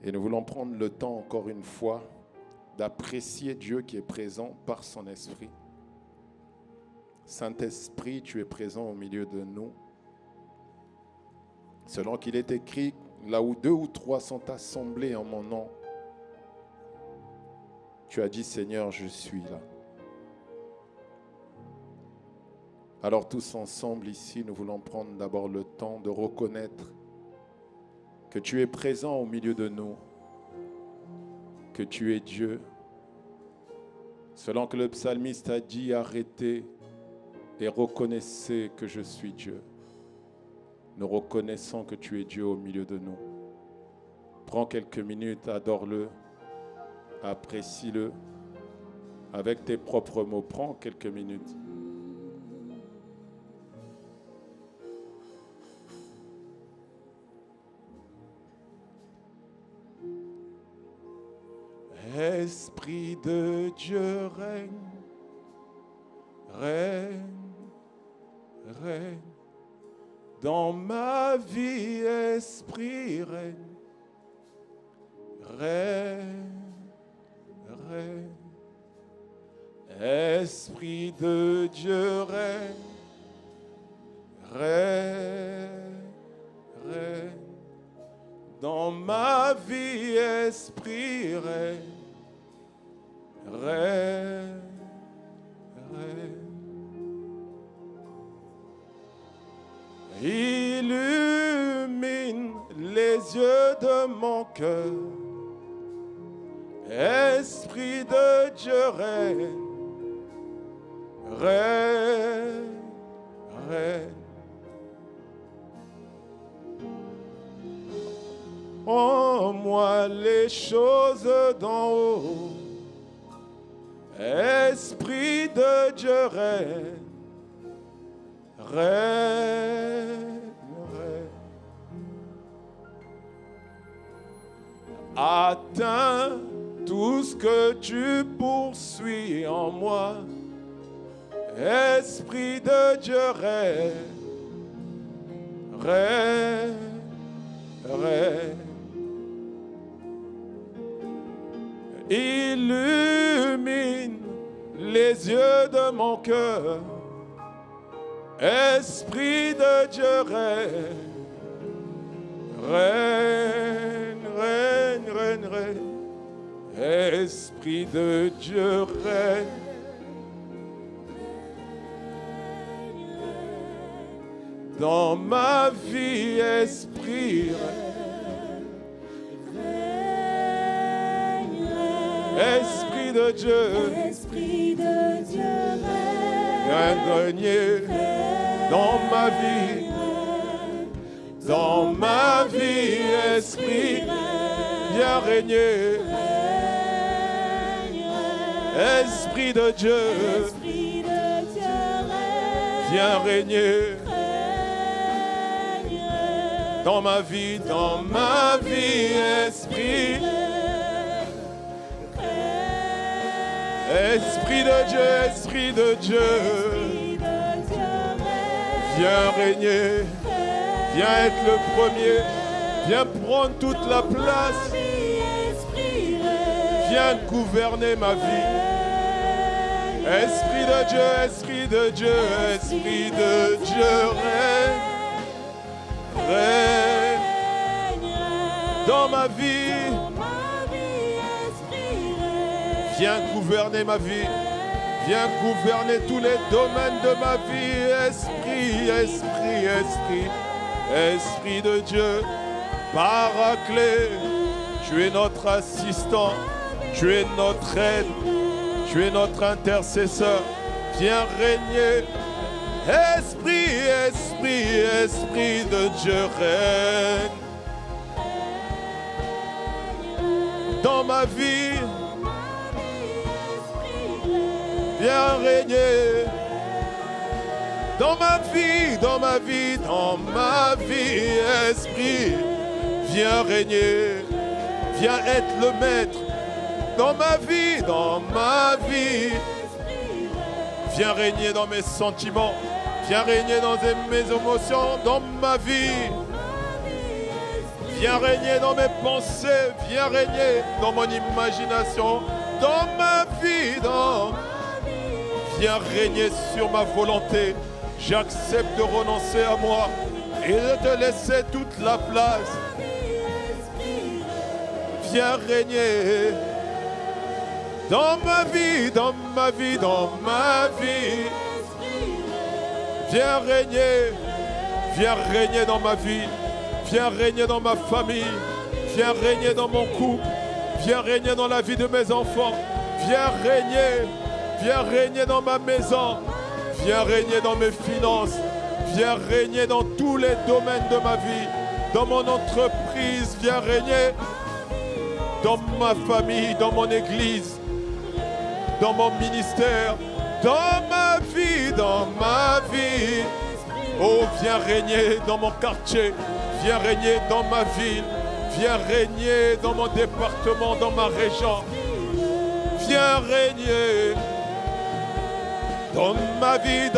Et nous voulons prendre le temps encore une fois d'apprécier Dieu qui est présent par son esprit. Saint-Esprit, tu es présent au milieu de nous. Selon qu'il est écrit, là où 2 ou 3 sont assemblés en mon nom, tu as dit, Seigneur, je suis là. Alors tous ensemble ici, nous voulons prendre d'abord le temps de reconnaître que tu es présent au milieu de nous, que tu es Dieu. Selon que le psalmiste a dit, arrêtez et reconnaissez que je suis Dieu. Nous reconnaissons que tu es Dieu au milieu de nous. Prends quelques minutes, adore-le, apprécie-le avec tes propres mots. Prends quelques minutes. Esprit de Dieu règne, règne, règne. Dans ma vie, Esprit règne, règne, règne. Esprit de Dieu règne, règne, règne. Dans ma vie, Esprit règne, règne, règne. Illumine les yeux de mon cœur. Esprit de Dieu règne, règne, règne. En moi les choses d'en haut. Esprit de Dieu règne, règne, règne. Atteins tout ce que tu poursuis en moi. Esprit de Dieu règne, règne, règne. Illumine les yeux de mon cœur. Esprit de Dieu règne, règne, règne, règne, règne. Esprit de Dieu règne. Dans ma vie, Esprit règne. Esprit de Dieu, Esprit de Dieu viens régner dans ma vie. Dans ma vie, Esprit, viens régner. Esprit de Dieu, viens régner. Dans ma vie, Esprit. Esprit de Dieu, viens régner, viens être le premier, viens prendre toute la place, viens gouverner ma vie. Esprit de Dieu, règne, règne dans ma vie. Viens gouverner ma vie. Viens gouverner tous les domaines de ma vie. Esprit de Dieu, Paraclet, tu es notre assistant, tu es notre aide, tu es notre intercesseur. Viens régner. Esprit de Dieu règne dans ma vie. Viens régner dans ma vie, Esprit, viens régner, viens être le maître dans ma vie, viens régner dans mes sentiments, viens régner dans mes émotions, dans ma vie, Viens régner dans mes pensées, viens régner dans mon imagination, dans ma vie, Viens régner sur ma volonté. J'accepte de renoncer à moi et de te laisser toute la place. Viens régner dans ma vie, dans ma vie, dans ma vie. Viens régner dans ma vie. Viens régner dans ma famille. Viens régner dans mon couple. Viens régner dans la vie de mes enfants. Viens régner dans ma maison. Viens régner dans mes finances. Viens régner dans tous les domaines de ma vie. Dans mon entreprise, viens régner dans ma famille, dans mon église, dans mon ministère, dans ma vie, Oh, viens régner dans mon quartier, viens régner dans ma ville, viens régner dans mon département, dans ma région. Viens régner dans ma vie,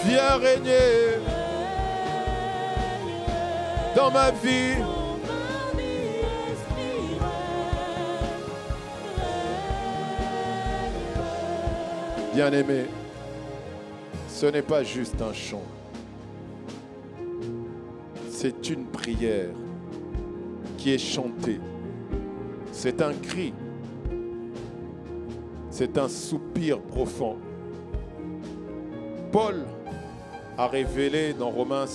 Viens régner dans ma vie. Bien-aimé, ce n'est pas juste un chant. C'est une prière qui est chantée. C'est un cri. C'est un soupir profond. Paul a révélé dans Romains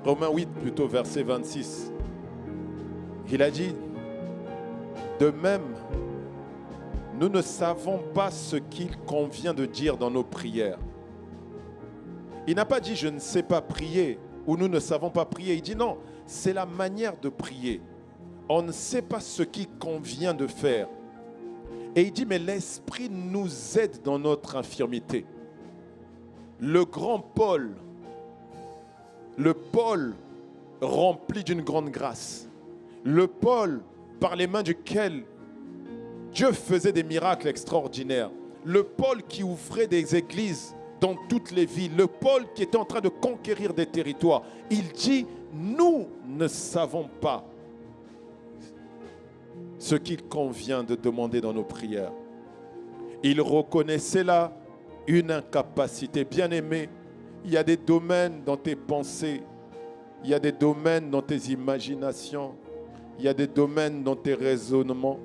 8 plutôt, verset 26. Il a dit, de même, nous ne savons pas ce qu'il convient de dire dans nos prières. Il n'a pas dit je ne sais pas prier ou nous ne savons pas prier. Il dit non, c'est la manière de prier. On ne sait pas ce qu'il convient de faire. Et il dit mais l'Esprit nous aide dans notre infirmité. Le grand Paul, le Paul rempli d'une grande grâce, le Paul par les mains duquel Dieu faisait des miracles extraordinaires, le Paul qui ouvrait des églises dans toutes les villes, le Paul qui était en train de conquérir des territoires, il dit, nous ne savons pas ce qu'il convient de demander dans nos prières. Il reconnaissait là une incapacité. Bien-aimé, il y a des domaines dans tes pensées, il y a des domaines dans tes imaginations, il y a des domaines dans tes raisonnements,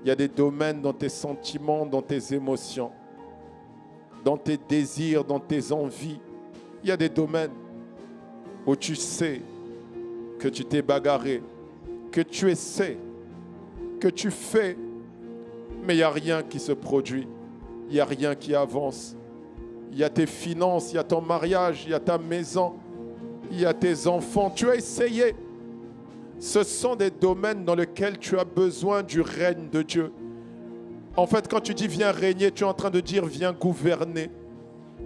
il y a des domaines dans tes sentiments, dans tes émotions, dans tes désirs, dans tes envies. Il y a des domaines où tu sais que tu t'es bagarré, que tu essaies, que tu fais, mais il n'y a rien qui se produit, il n'y a rien qui avance. Il y a tes finances, il y a ton mariage, il y a ta maison, il y a tes enfants. Tu as essayé. Ce sont des domaines dans lesquels tu as besoin du règne de Dieu. En fait, quand tu dis viens régner, tu es en train de dire viens gouverner.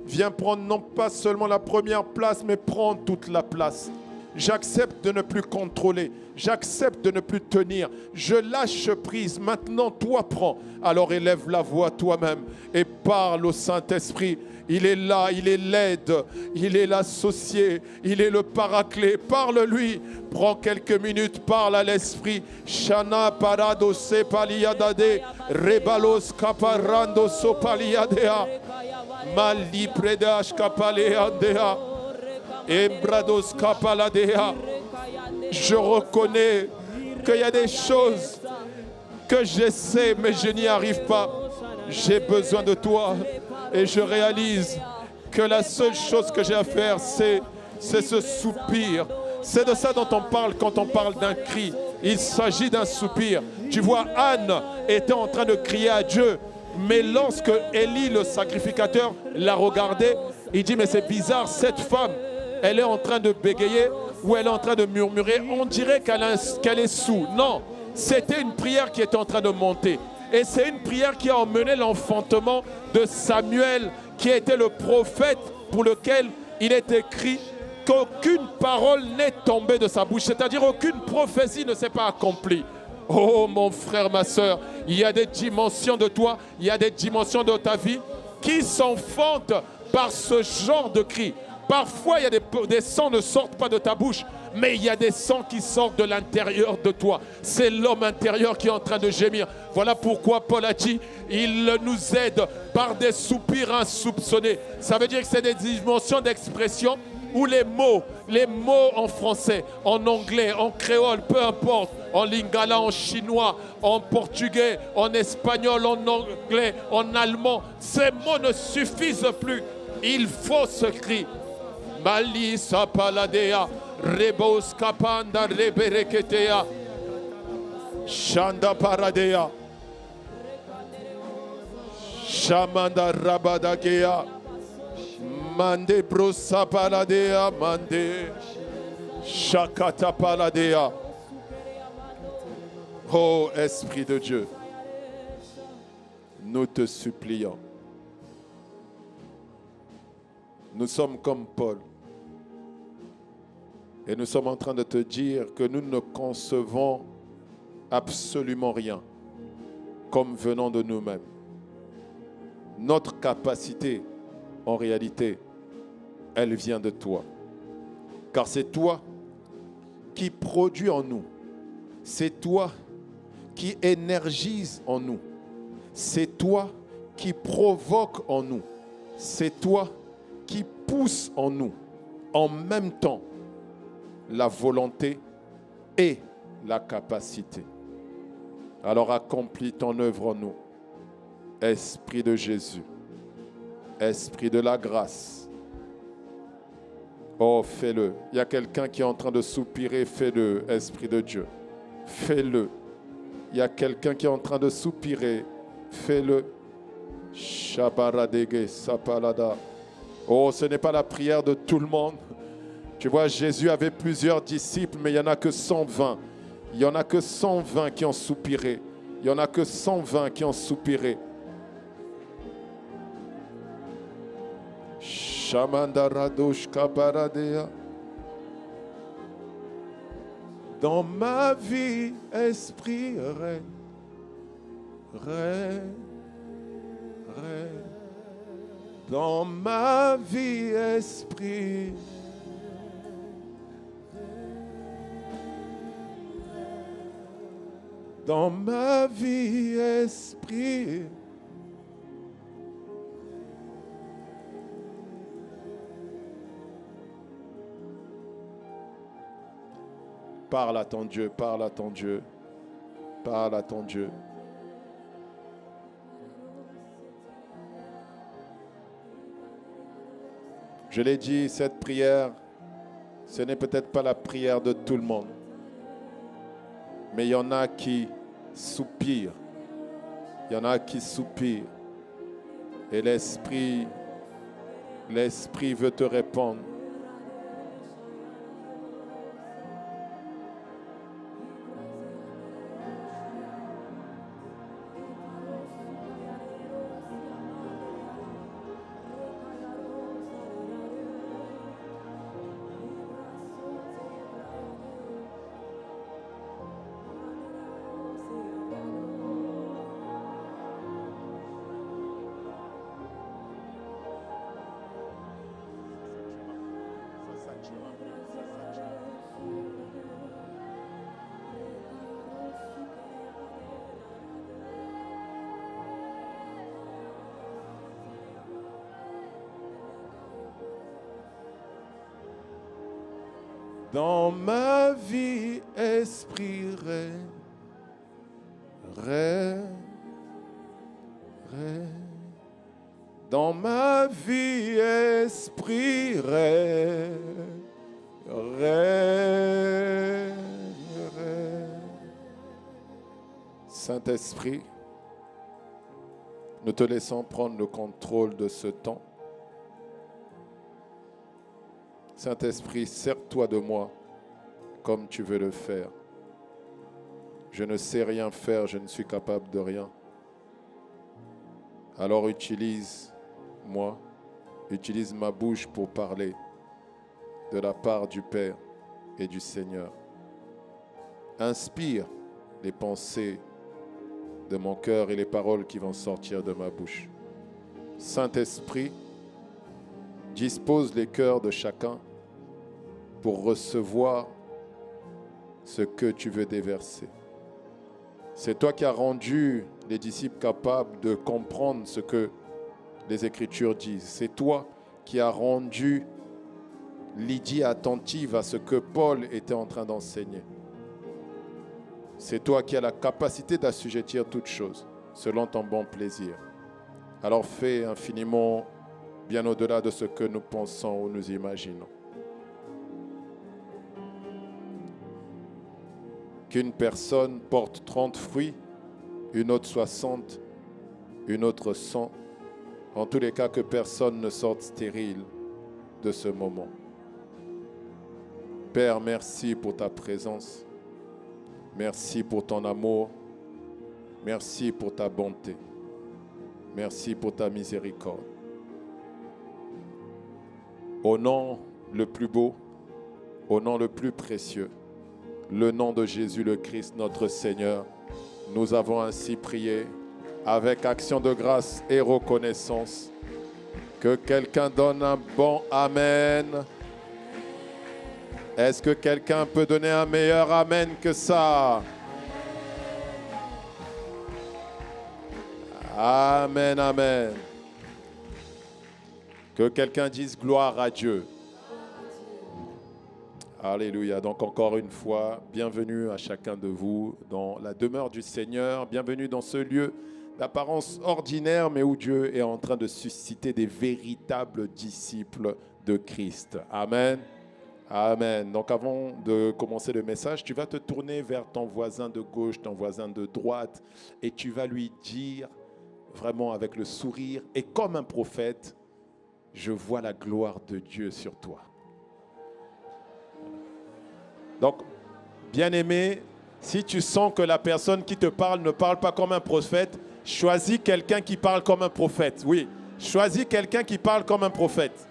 Viens prendre non pas seulement la première place, mais prendre toute la place. J'accepte de ne plus contrôler. J'accepte de ne plus tenir. Je lâche prise. Maintenant, toi prends. Alors élève la voix toi-même et parle au Saint-Esprit. Il est là, il est l'aide, il est l'associé, il est le paraclet. Parle-lui. Prends quelques minutes, parle à l'Esprit. Shana parado se paliadade, rebalos caparando so paliadea, mali predash capaleadea, embrados capaladea. Je reconnais qu'il y a des choses que j'essaie, mais je n'y arrive pas. J'ai besoin de toi. Et je réalise que la seule chose que j'ai à faire, c'est ce soupir. C'est de ça dont on parle quand on parle d'un cri. Il s'agit d'un soupir. Tu vois, Anne était en train de crier à Dieu. Mais lorsque Élie, le sacrificateur, l'a regardé, il dit, mais c'est bizarre, cette femme, elle est en train de bégayer ou elle est en train de murmurer. On dirait qu'elle est sous. Non, c'était une prière qui était en train de monter. Et c'est une prière qui a emmené l'enfantement de Samuel, qui était le prophète pour lequel il est écrit qu'aucune parole n'est tombée de sa bouche. C'est-à-dire aucune prophétie ne s'est pas accomplie. Oh mon frère, ma soeur, il y a des dimensions de toi, il y a des dimensions de ta vie qui s'enfantent par ce genre de cri. Parfois, il y a des sons ne sortent pas de ta bouche, mais il y a des sons qui sortent de l'intérieur de toi. C'est l'homme intérieur qui est en train de gémir. Voilà pourquoi Paul a dit, il nous aide par des soupirs insoupçonnés. Ça veut dire que c'est des dimensions d'expression où les mots en français, en anglais, en créole, peu importe, en lingala, en chinois, en portugais, en espagnol, en anglais, en allemand, ces mots ne suffisent plus. Il faut ce cri. Malisa paladea, rebos kapanda rebereketea, shanda paradea, shamanda rabadakea, mande brosa paladea, mande shakata paladea. Oh Esprit de Dieu, nous te supplions. Nous sommes comme Paul. Et nous sommes en train de te dire que nous ne concevons absolument rien comme venant de nous-mêmes. Notre capacité, en réalité, elle vient de toi. Car c'est toi qui produis en nous. C'est toi qui énergise en nous. C'est toi qui provoque en nous. C'est toi qui pousse en nous en même temps la volonté et la capacité. Alors accomplis ton œuvre en nous, Esprit de Jésus, Esprit de la grâce. Oh, fais-le. Il y a quelqu'un qui est en train de soupirer, fais-le, Esprit de Dieu. Fais-le. Il y a quelqu'un qui est en train de soupirer, fais-le. Shabaradege sapalada. Oh, ce n'est pas la prière de tout le monde. Tu vois, Jésus avait plusieurs disciples, mais il n'y en a que 120. Il n'y en a que 120 qui ont soupiré. Il n'y en a que 120 qui ont soupiré. Shamandaradoshka paradea. Dans ma vie, Esprit, règne, règne, règne. Dans ma vie, Esprit, dans ma vie, Esprit, parle à ton Dieu, parle à ton Dieu, parle à ton Dieu. Je l'ai dit, cette prière, ce n'est peut-être pas la prière de tout le monde. Mais il y en a qui soupirent. Il y en a qui soupirent. Et l'Esprit veut te répondre. Dans ma vie, Esprit, règne, règne, règne. Dans ma vie, Esprit, règne, règne, règne. Saint-Esprit, nous te laissons prendre le contrôle de ce temps. Saint-Esprit, sers-toi de moi comme tu veux le faire. Je ne sais rien faire, je ne suis capable de rien. Alors utilise-moi, utilise ma bouche pour parler de la part du Père et du Seigneur. Inspire les pensées de mon cœur et les paroles qui vont sortir de ma bouche. Saint-Esprit, dispose les cœurs de chacun pour recevoir ce que tu veux déverser. C'est toi qui as rendu les disciples capables de comprendre ce que les Écritures disent. C'est toi qui as rendu Lydie attentive à ce que Paul était en train d'enseigner. C'est toi qui as la capacité d'assujettir toutes choses selon ton bon plaisir. Alors fais infiniment bien au-delà de ce que nous pensons ou nous imaginons. Qu'une personne porte 30 fruits, une autre 60, une autre 100. En tous les cas, que personne ne sorte stérile de ce moment. Père, merci pour ta présence. Merci pour ton amour. Merci pour ta bonté. Merci pour ta miséricorde. Au nom le plus beau, au nom le plus précieux, le nom de Jésus le Christ, notre Seigneur, nous avons ainsi prié avec action de grâce et reconnaissance. Que quelqu'un donne un bon Amen. Est-ce que quelqu'un peut donner un meilleur Amen que ça? Amen, Amen. Que quelqu'un dise gloire à Dieu. Alléluia. Donc encore une fois, bienvenue à chacun de vous dans la demeure du Seigneur. Bienvenue dans ce lieu d'apparence ordinaire, mais où Dieu est en train de susciter des véritables disciples de Christ. Amen. Amen. Donc avant de commencer le message, tu vas te tourner vers ton voisin de gauche, ton voisin de droite, et tu vas lui dire, vraiment avec le sourire, et comme un prophète, je vois la gloire de Dieu sur toi. Donc, bien-aimé, si tu sens que la personne qui te parle ne parle pas comme un prophète, choisis quelqu'un qui parle comme un prophète. Oui, choisis quelqu'un qui parle comme un prophète.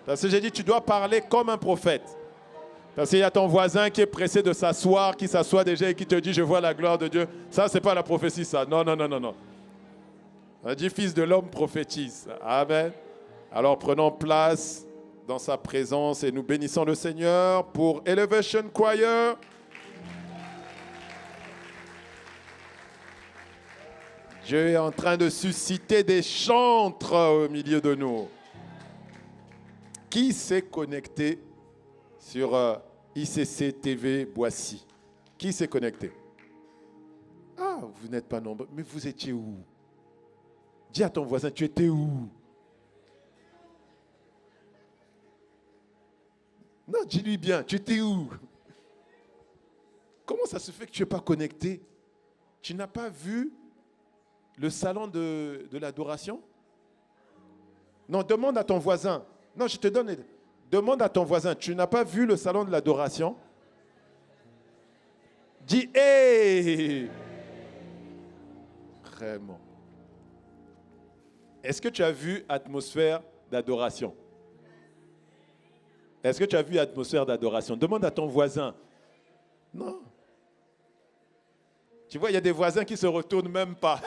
Parce que j'ai dit, tu dois parler comme un prophète. Parce qu'il y a ton voisin qui est pressé de s'asseoir, qui s'assoit déjà et qui te dit, je vois la gloire de Dieu. Ça, ce n'est pas la prophétie, ça. Non, non, non, non, non. On dit, fils de l'homme prophétise. Amen. Alors, prenons place dans sa présence et nous bénissons le Seigneur pour Elevation Choir. Dieu est en train de susciter des chantres au milieu de nous. Qui s'est connecté sur ICC TV Boissy? Qui s'est connecté? Ah, vous n'êtes pas nombreux. Mais vous étiez où? Dis à ton voisin, tu étais où? Non, dis-lui bien, tu étais où? Comment ça se fait que tu n'es pas connecté? Tu n'as pas vu le salon de l'adoration? Non, demande à ton voisin. Non, je te donne. Demande à ton voisin, tu n'as pas vu le salon de l'adoration? Dis, hé! Vraiment. Est-ce que tu as vu atmosphère d'adoration? Est-ce que tu as vu atmosphère d'adoration? Demande à ton voisin. Non. Tu vois, il y a des voisins qui ne se retournent même pas.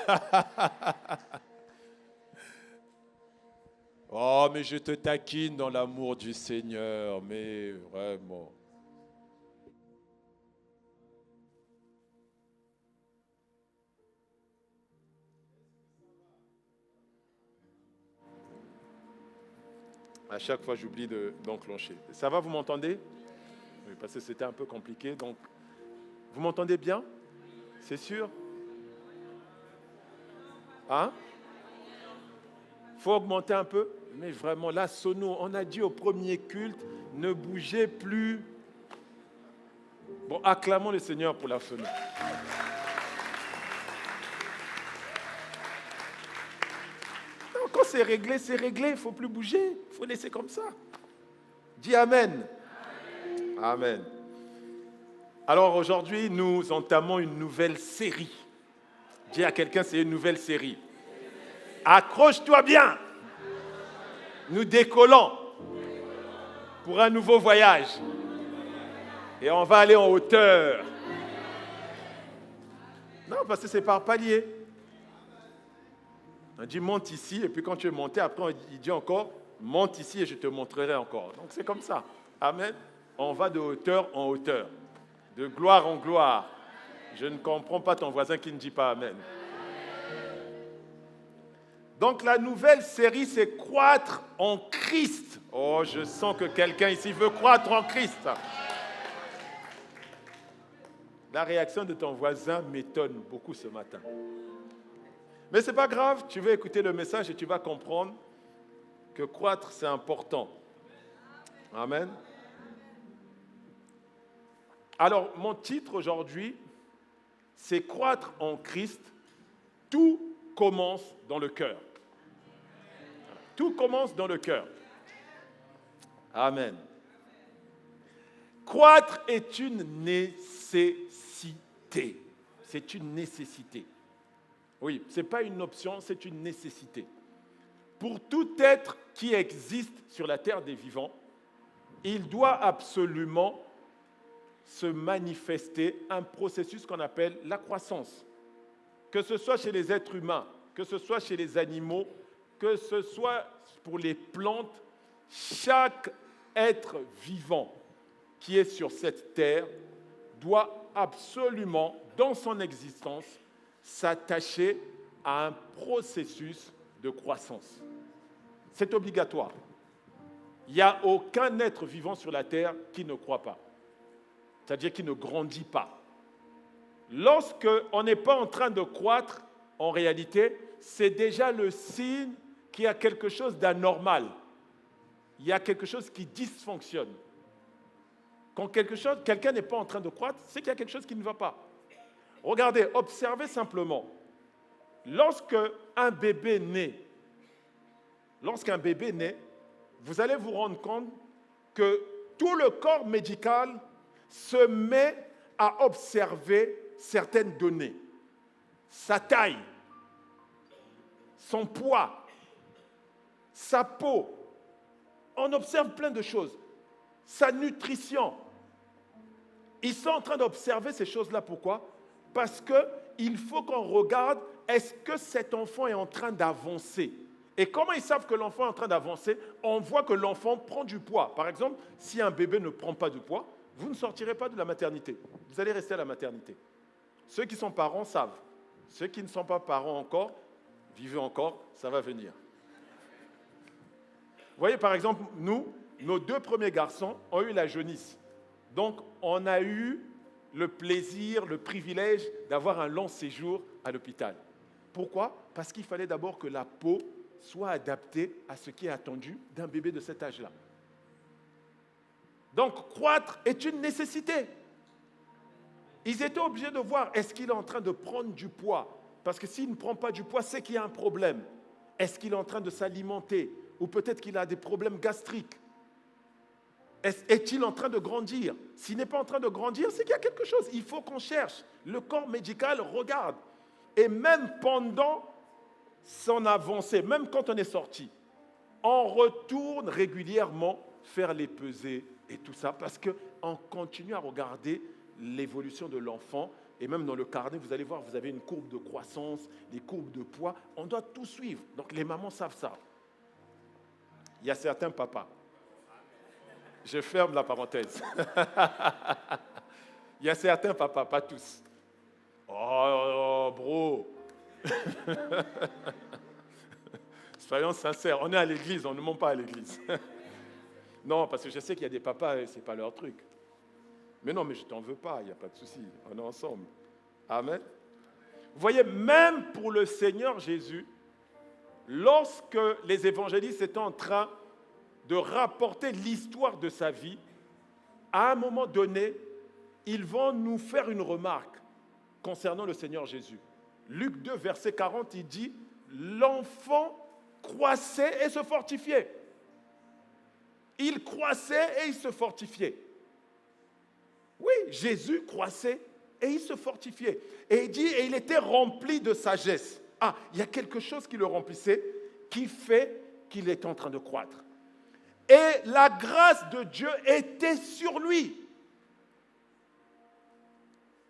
Oh, mais je te taquine dans l'amour du Seigneur, mais vraiment. À chaque fois, j'oublie d'enclencher. Ça va, vous m'entendez? Oui, parce que c'était un peu compliqué. Donc, vous m'entendez bien? C'est sûr? Hein? Faut augmenter un peu? Mais vraiment, la sono, on a dit au premier culte, ne bougez plus. Bon, acclamons le Seigneur pour la sono. Non, quand c'est réglé, il ne faut plus bouger. Il faut laisser comme ça. Dis Amen. Amen. Amen. Alors aujourd'hui, nous entamons une nouvelle série. Dis à quelqu'un, c'est une nouvelle série. Accroche-toi bien. Nous décollons pour un nouveau voyage. Et on va aller en hauteur. Non, parce que c'est par palier. On dit monte ici, et puis quand tu es monté, après il dit encore Monte ici et je te montrerai encore. Donc c'est comme ça. Amen. On va de hauteur en hauteur, de gloire en gloire. Je ne comprends pas ton voisin qui ne dit pas Amen. Donc la nouvelle série, c'est croître en Christ. Oh, je sens que quelqu'un ici veut croître en Christ. La réaction de ton voisin m'étonne beaucoup ce matin. Mais ce n'est pas grave, tu vas écouter le message et tu vas comprendre que croître, c'est important. Amen. Alors, mon titre aujourd'hui, c'est croître en Christ. Tout commence dans le cœur. Tout commence dans le cœur. Amen. Croître est une nécessité. C'est une nécessité. Oui, ce n'est pas une option, c'est une nécessité. Pour tout être qui existe sur la terre des vivants, il doit absolument se manifester un processus qu'on appelle la croissance. Que ce soit chez les êtres humains, que ce soit chez les animaux, que ce soit pour les plantes, chaque être vivant qui est sur cette terre doit absolument, dans son existence, s'attacher à un processus de croissance. C'est obligatoire. Il n'y a aucun être vivant sur la terre qui ne croît pas, c'est-à-dire qui ne grandit pas. Lorsqu'on n'est pas en train de croître, en réalité, c'est déjà le signe qu'il y a quelque chose d'anormal. Il y a quelque chose qui dysfonctionne. Quand quelqu'un n'est pas en train de croître, c'est qu'il y a quelque chose qui ne va pas. Regardez, observez simplement. Lorsqu'un bébé naît, vous allez vous rendre compte que tout le corps médical se met à observer certaines données. Sa taille, son poids, sa peau. On observe plein de choses. Sa nutrition. Ils sont en train d'observer ces choses-là. Pourquoi? Parce qu'il faut qu'on regarde, est-ce que cet enfant est en train d'avancer? Et comment ils savent que l'enfant est en train d'avancer? On voit que l'enfant prend du poids. Par exemple, si un bébé ne prend pas de poids, vous ne sortirez pas de la maternité. Vous allez rester à la maternité. Ceux qui sont parents savent. Ceux qui ne sont pas parents encore, vivez encore, ça va venir. Vous voyez, par exemple, nous, nos 2 premiers garçons ont eu la jaunisse. Donc, on a eu le plaisir, le privilège d'avoir un long séjour à l'hôpital. Pourquoi? Parce qu'il fallait d'abord que la peau soit adaptée à ce qui est attendu d'un bébé de cet âge-là. Donc, croître est une nécessité. Ils étaient obligés de voir, est-ce qu'il est en train de prendre du poids? Parce que s'il ne prend pas du poids, c'est qu'il y a un problème. Est-ce qu'il est en train de s'alimenter? Ou peut-être qu'il a des problèmes gastriques. Est-il en train de grandir? S'il n'est pas en train de grandir, c'est qu'il y a quelque chose. Il faut qu'on cherche. Le corps médical regarde. Et même pendant son avancée, même quand on est sorti, on retourne régulièrement faire les pesées et tout ça, parce qu'on continue à regarder l'évolution de l'enfant. Et même dans le carnet, vous allez voir, vous avez une courbe de croissance, des courbes de poids. On doit tout suivre. Donc les mamans savent ça. Il y a certains papas. Je ferme la parenthèse. Il y a certains papas, pas tous. Oh, bro. Soyons sincères, on est à l'église, on ne ment pas à l'église. Non, parce que je sais qu'il y a des papas, ce n'est pas leur truc. Mais non, mais je ne t'en veux pas, il n'y a pas de souci, on est ensemble. Amen. Vous voyez, même pour le Seigneur Jésus, lorsque les évangélistes étaient en train de rapporter l'histoire de sa vie, à un moment donné, ils vont nous faire une remarque concernant le Seigneur Jésus. Luc 2, verset 40, il dit « L'enfant croissait et se fortifiait. » Il croissait et il se fortifiait. Oui, Jésus croissait et il se fortifiait. Et il dit « Et il était rempli de sagesse. » Ah, il y a quelque chose qui le remplissait, qui fait qu'il est en train de croître. Et la grâce de Dieu était sur lui.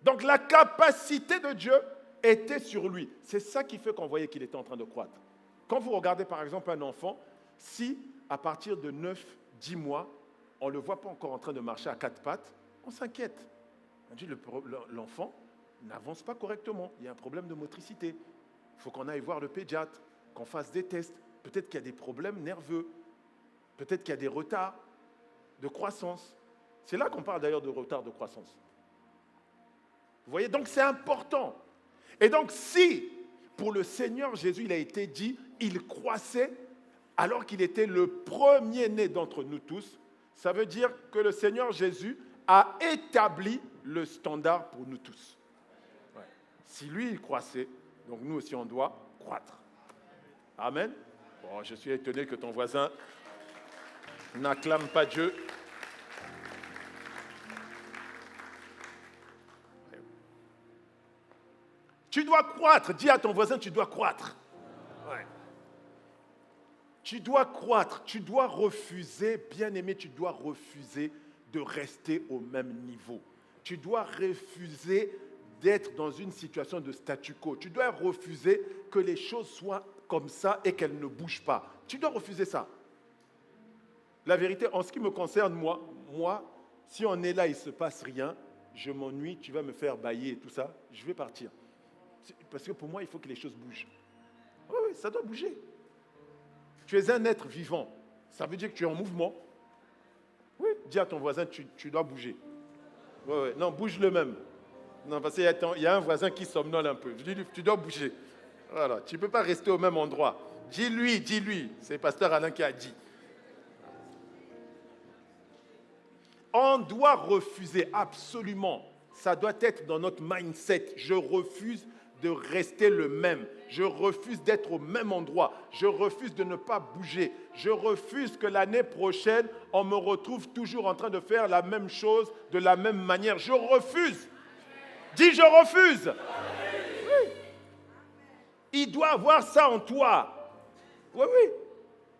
Donc la capacité de Dieu était sur lui. C'est ça qui fait qu'on voyait qu'il était en train de croître. Quand vous regardez par exemple un enfant, si à partir de 9-10 mois, on ne le voit pas encore en train de marcher à quatre pattes, on s'inquiète. On dit l'enfant n'avance pas correctement, il y a un problème de motricité. Il faut qu'on aille voir le pédiatre, qu'on fasse des tests. Peut-être qu'il y a des problèmes nerveux, peut-être qu'il y a des retards de croissance. C'est là qu'on parle d'ailleurs de retard de croissance. Vous voyez, donc c'est important. Et donc si, pour le Seigneur Jésus, il a été dit, il croissait alors qu'il était le premier-né d'entre nous tous, ça veut dire que le Seigneur Jésus a établi le standard pour nous tous. Ouais. Si lui, il croissait, donc nous aussi, on doit croître. Amen. Bon, je suis étonné que ton voisin n'acclame pas Dieu. Tu dois croître. Dis à ton voisin, tu dois croître. Ouais. Tu dois croître. Tu dois refuser, bien-aimé, tu dois refuser de rester au même niveau. Tu dois refuser d'être dans une situation de statu quo. Tu dois refuser que les choses soient comme ça et qu'elles ne bougent pas. Tu dois refuser ça. La vérité, en ce qui me concerne, moi, si on est là, il ne se passe rien, je m'ennuie, tu vas me faire bailler et tout ça, je vais partir. Parce que pour moi, il faut que les choses bougent. Oui, ça doit bouger. Tu es un être vivant. Ça veut dire que tu es en mouvement. Oui, dis à ton voisin, tu dois bouger. Oui. Non, bouge le même. Non, parce qu'il y a un voisin qui somnole un peu. Je dis, tu dois bouger. Voilà, tu ne peux pas rester au même endroit. Dis-lui. C'est pasteur Alain qui a dit. On doit refuser, absolument. Ça doit être dans notre mindset. Je refuse de rester le même. Je refuse d'être au même endroit. Je refuse de ne pas bouger. Je refuse que l'année prochaine, on me retrouve toujours en train de faire la même chose de la même manière. Je refuse. Dis, je refuse. Oui. Il doit avoir ça en toi. Oui.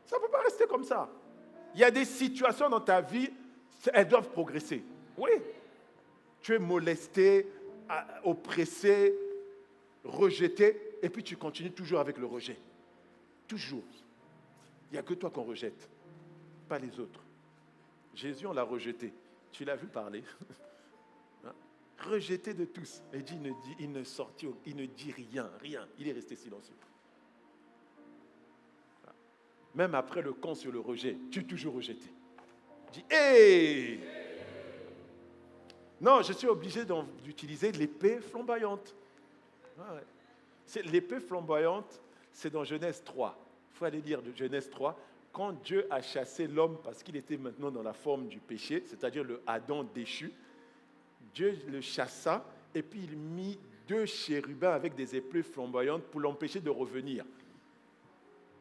Ça ne peut pas rester comme ça. Il y a des situations dans ta vie, elles doivent progresser. Oui. Tu es molesté, oppressé, rejeté, et puis tu continues toujours avec le rejet. Toujours. Il n'y a que toi qu'on rejette, pas les autres. Jésus, on l'a rejeté. Tu l'as vu parler. Hein? Rejeté de tous. Et il ne dit rien. Il est resté silencieux. Même après le camp sur le rejet, tu es toujours rejeté. Dis, hé! Non, je suis obligé d'utiliser l'épée flamboyante. Ouais. L'épée flamboyante, c'est dans Genèse 3. Il faut aller lire de Genèse 3. Quand Dieu a chassé l'homme parce qu'il était maintenant dans la forme du péché, c'est-à-dire le Adam déchu, Dieu le chassa et puis il mit 2 chérubins avec des épées flamboyantes pour l'empêcher de revenir.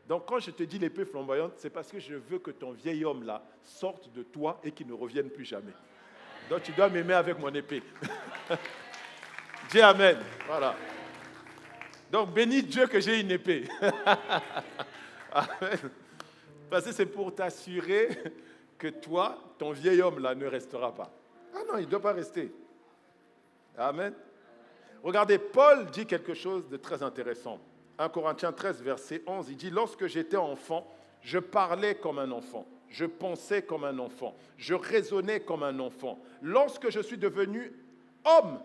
Donc quand je te dis l'épée flamboyante, c'est parce que je veux que ton vieil homme là sorte de toi et qu'il ne revienne plus jamais. Donc tu dois m'aimer avec mon épée. Dis amen. Voilà. Donc bénis Dieu que j'ai une épée. Amen. Parce que c'est pour t'assurer que toi, ton vieil homme là ne restera pas. Ah non, il ne doit pas rester. Amen. Regardez, Paul dit quelque chose de très intéressant. 1 Corinthiens 13, verset 11, il dit « Lorsque j'étais enfant, je parlais comme un enfant, je pensais comme un enfant, je raisonnais comme un enfant. Lorsque je suis devenu homme,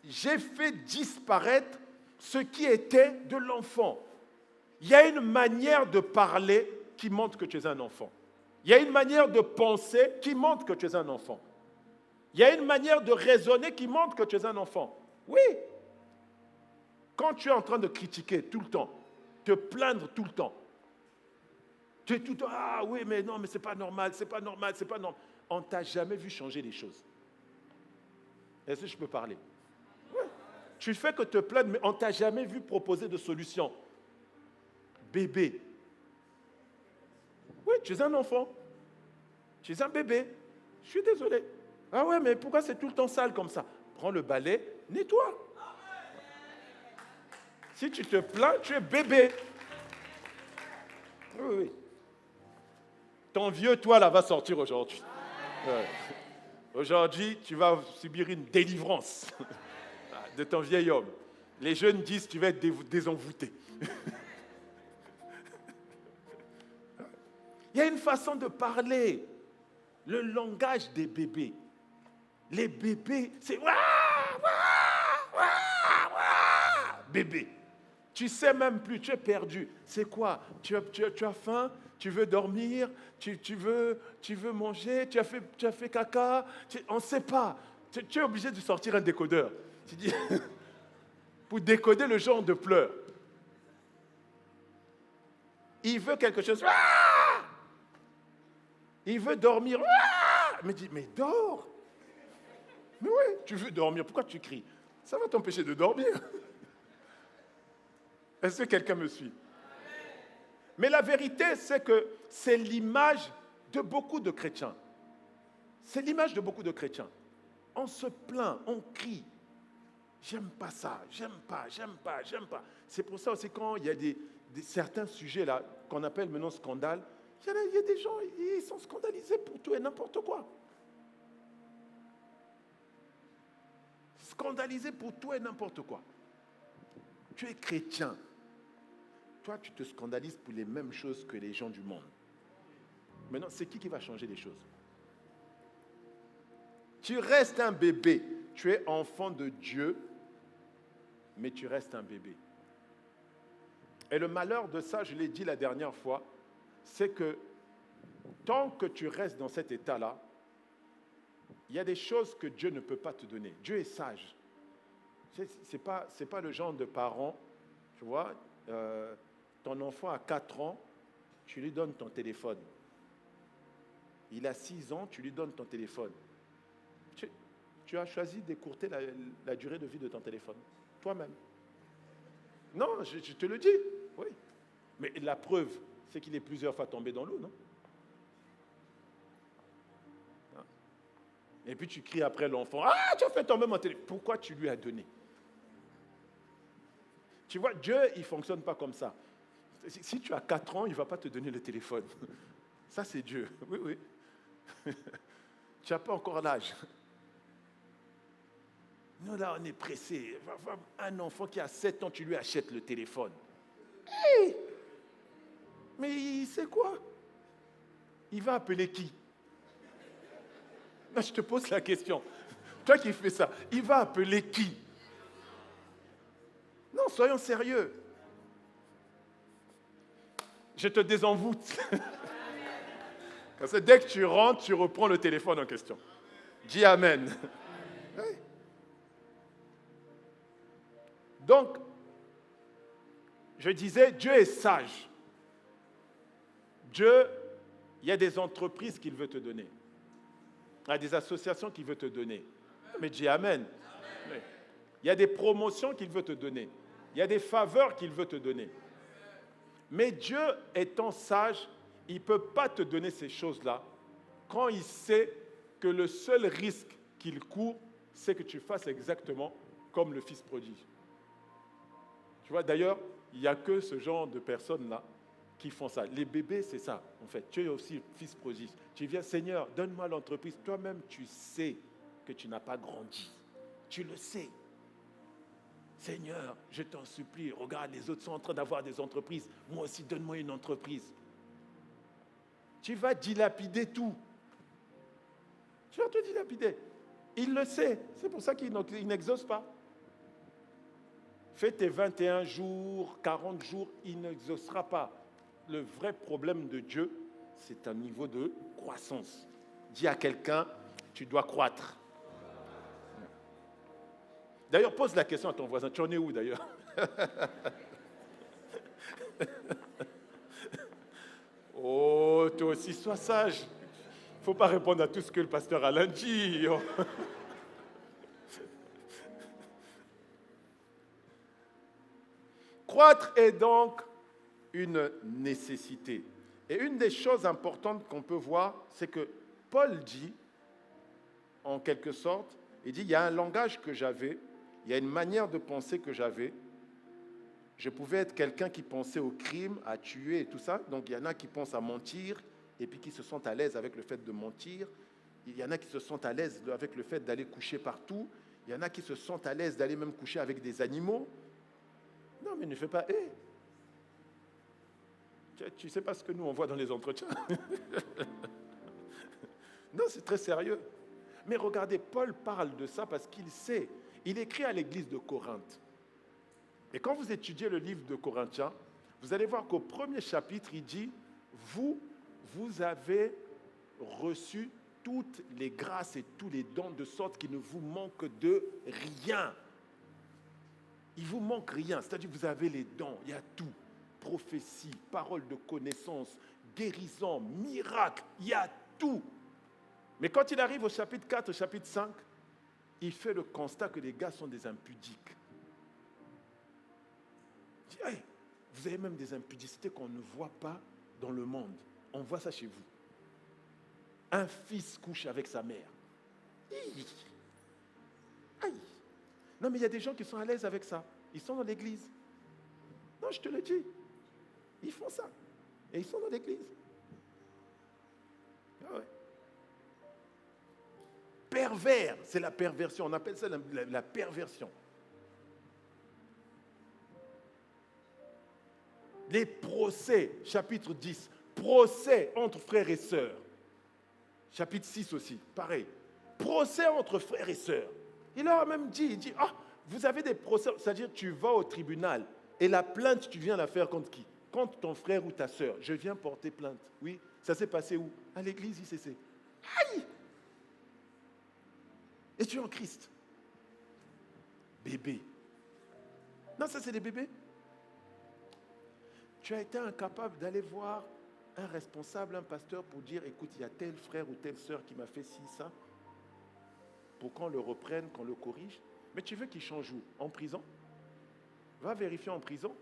j'ai fait disparaître ce qui était de l'enfant. » Il y a une manière de parler qui montre que tu es un enfant. Il y a une manière de penser qui montre que tu es un enfant. Il y a une manière de raisonner qui montre que tu es un enfant. Oui. Quand tu es en train de critiquer tout le temps, te plaindre tout le temps, tu es tout le temps, ah oui, mais non, mais c'est pas normal. On ne t'a jamais vu changer les choses. Est-ce que je peux parler? Oui. Tu fais que te plaindre, mais on ne t'a jamais vu proposer de solution. Bébé. Oui, tu es un enfant. Tu es un bébé. Je suis désolé. Ah ouais, mais pourquoi c'est tout le temps sale comme ça? Prends le balai, nettoie. Si tu te plains, tu es bébé. Oui. Ton vieux toi là va sortir aujourd'hui. Ouais. Aujourd'hui, tu vas subir une délivrance de ton vieil homme. Les jeunes disent tu vas être désenvoûté. Il y a une façon de parler. Le langage des bébés. Les bébés, c'est bébé. Tu sais même plus, tu es perdu. C'est quoi? Tu as faim? Tu veux dormir? Tu veux manger? Tu as fait caca? On ne sait pas. Tu es obligé de sortir un décodeur. Tu dis, pour décoder le genre de pleurs. Il veut quelque chose. Il veut dormir. Mais dit, mais dors. Mais oui, tu veux dormir. Pourquoi tu cries? Ça va t'empêcher de dormir. Est-ce que quelqu'un me suit? Mais la vérité, c'est que c'est l'image de beaucoup de chrétiens. C'est l'image de beaucoup de chrétiens. On se plaint, on crie. J'aime pas ça, j'aime pas. C'est pour ça aussi quand il y a certains sujets là qu'on appelle maintenant scandale, il y a des gens, ils sont scandalisés pour tout et n'importe quoi. Scandalisés pour tout et n'importe quoi. Tu es chrétien. Toi, tu te scandalises pour les mêmes choses que les gens du monde. Maintenant, c'est qui va changer les choses? Tu restes un bébé. Tu es enfant de Dieu, mais tu restes un bébé. Et le malheur de ça, je l'ai dit la dernière fois, c'est que tant que tu restes dans cet état-là, il y a des choses que Dieu ne peut pas te donner. Dieu est sage. C'est pas le genre de parent, tu vois, ton enfant a 4 ans, tu lui donnes ton téléphone. Il a 6 ans, tu lui donnes ton téléphone. Tu as choisi d'écourter la durée de vie de ton téléphone, toi-même. Non, je te le dis, oui. Mais la preuve, c'est qu'il est plusieurs fois tombé dans l'eau, non? Et puis tu cries après l'enfant, ah, tu as fait tomber mon téléphone. Pourquoi tu lui as donné? Tu vois, Dieu, il ne fonctionne pas comme ça. Si tu as 4 ans, il ne va pas te donner le téléphone. Ça, c'est Dieu. Oui, oui. Tu n'as pas encore l'âge. Nous, là, on est pressés. Un enfant qui a 7 ans, tu lui achètes le téléphone. Hey! Mais il sait quoi? Il va appeler qui? Non, je te pose la question. Toi qui fais ça, il va appeler qui? Non, soyons sérieux. Je te désenvoûte. Parce que dès que tu rentres, tu reprends le téléphone en question. Dis Amen. Oui. Donc, je disais, Dieu est sage. Dieu, il y a des entreprises qu'il veut te donner. Il y a des associations qu'il veut te donner. Mais dis Amen. Oui. Il y a des promotions qu'il veut te donner. Il y a des faveurs qu'il veut te donner. Mais Dieu étant sage, il ne peut pas te donner ces choses-là quand il sait que le seul risque qu'il court, c'est que tu fasses exactement comme le fils prodige. Tu vois, d'ailleurs, il n'y a que ce genre de personnes-là qui font ça. Les bébés, c'est ça, en fait. Tu es aussi fils prodige. Tu viens, Seigneur, donne-moi l'entreprise. Toi-même, tu sais que tu n'as pas grandi. Tu le sais. Seigneur, je t'en supplie, regarde, les autres sont en train d'avoir des entreprises. Moi aussi, donne-moi une entreprise. Tu vas dilapider tout. Tu vas tout dilapider. Il le sait. C'est pour ça qu'il n'exauce pas. Fais tes 21 jours, 40 jours, il n'exaucera pas. Le vrai problème de Dieu, c'est un niveau de croissance. Dis à quelqu'un, tu dois croître. D'ailleurs, pose la question à ton voisin. Tu en es où d'ailleurs? Oh, toi aussi, sois sage. Il ne faut pas répondre à tout ce que le pasteur Alain dit. Croître est donc une nécessité. Et une des choses importantes qu'on peut voir, c'est que Paul dit, en quelque sorte, il dit, il y a un langage que j'avais, il y a une manière de penser que j'avais. Je pouvais être quelqu'un qui pensait au crime, à tuer et tout ça. Donc, il y en a qui pensent à mentir et puis qui se sentent à l'aise avec le fait de mentir. Il y en a qui se sentent à l'aise avec le fait d'aller coucher partout. Il y en a qui se sentent à l'aise d'aller même coucher avec des animaux. Non, mais ne fais pas « Tu ne sais pas ce que nous, on voit dans les entretiens. Non, c'est très sérieux. Mais regardez, Paul parle de ça parce qu'il sait. Il écrit à l'église de Corinthe. Et quand vous étudiez le livre de Corinthiens, vous allez voir qu'au premier chapitre, il dit, vous avez reçu toutes les grâces et tous les dons de sorte qu'il ne vous manque de rien. Il ne vous manque rien, c'est-à-dire que vous avez les dons, il y a tout. Prophétie, parole de connaissance, guérison, miracle, il y a tout. Mais quand il arrive au chapitre 4, au chapitre 5, il fait le constat que les gars sont des impudiques. Il dit, hey, vous avez même des impudicités qu'on ne voit pas dans le monde. On voit ça chez vous. Un fils couche avec sa mère. Aïe. Non, mais il y a des gens qui sont à l'aise avec ça. Ils sont dans l'église. Non, je te le dis. Ils font ça. Et ils sont dans l'église. Ah ouais. Pervers, c'est la perversion. On appelle ça la perversion. Les procès, chapitre 10. Procès entre frères et sœurs. Chapitre 6 aussi, pareil. Procès entre frères et sœurs. Il leur a même dit, il dit, vous avez des procès, c'est-à-dire tu vas au tribunal et la plainte, tu viens la faire contre qui? Contre ton frère ou ta sœur. Je viens porter plainte. Oui, ça s'est passé où? À l'église ICC. Aïe! Et tu es en Christ. Bébé. Non, ça c'est des bébés. Tu as été incapable d'aller voir un responsable, un pasteur pour dire, écoute, il y a tel frère ou telle sœur qui m'a fait ci, ça, pour qu'on le reprenne, qu'on le corrige. Mais tu veux qu'il change où? En prison? Va vérifier en prison.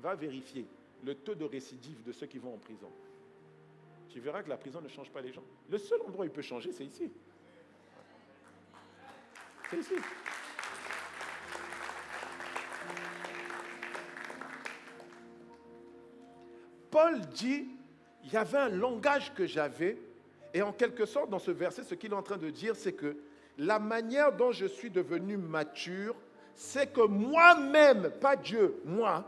Va vérifier le taux de récidive de ceux qui vont en prison. Tu verras que la prison ne change pas les gens. Le seul endroit où il peut changer, c'est ici. C'est ici. Paul dit, il y avait un langage que j'avais, et en quelque sorte, dans ce verset, ce qu'il est en train de dire, c'est que la manière dont je suis devenu mature, c'est que moi-même, pas Dieu, moi,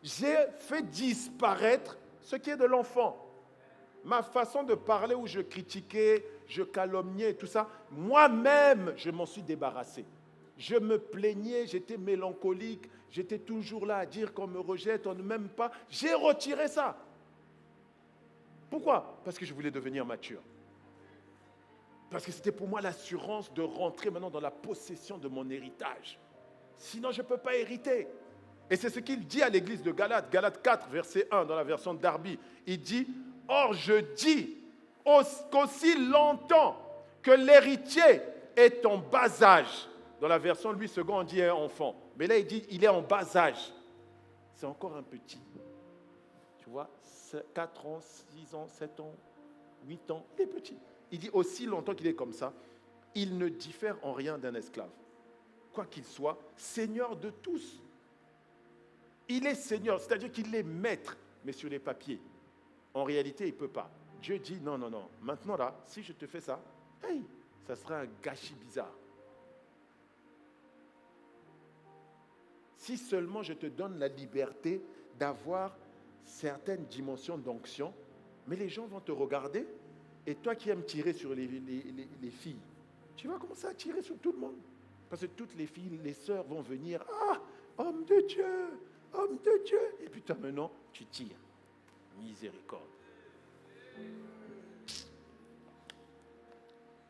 j'ai fait disparaître ce qui est de l'enfant. Ma façon de parler où je critiquais, je calomniais, tout ça, moi-même, je m'en suis débarrassé. Je me plaignais, j'étais mélancolique, j'étais toujours là à dire qu'on me rejette, on ne m'aime pas. J'ai retiré ça. Pourquoi? Parce que je voulais devenir mature. Parce que c'était pour moi l'assurance de rentrer maintenant dans la possession de mon héritage. Sinon, je ne peux pas hériter. Et c'est ce qu'il dit à l'église de Galates, Galates 4, verset 1, dans la version de Darby. Il dit, « Or je dis qu'aussi longtemps que l'héritier est en bas âge. » Dans la version, lui, second, on dit un enfant. Mais là, il dit, il est en bas âge. C'est encore un petit. Tu vois, 4 ans, 6 ans, 7 ans, 8 ans, il est petit. Il dit, aussi longtemps qu'il est comme ça, il ne diffère en rien d'un esclave. Quoi qu'il soit, seigneur de tous. Il est seigneur, c'est-à-dire qu'il est maître, mais sur les papiers. En réalité, il ne peut pas. Dieu dit, non, non, non. Maintenant là, si je te fais ça, hey, ça sera un gâchis bizarre. Si seulement je te donne la liberté d'avoir certaines dimensions d'onction, mais les gens vont te regarder, et toi qui aimes tirer sur les filles, tu vas commencer à tirer sur tout le monde. Parce que toutes les filles, les sœurs vont venir, homme de Dieu, homme de Dieu. Et puis toi maintenant, tu tires. Miséricorde.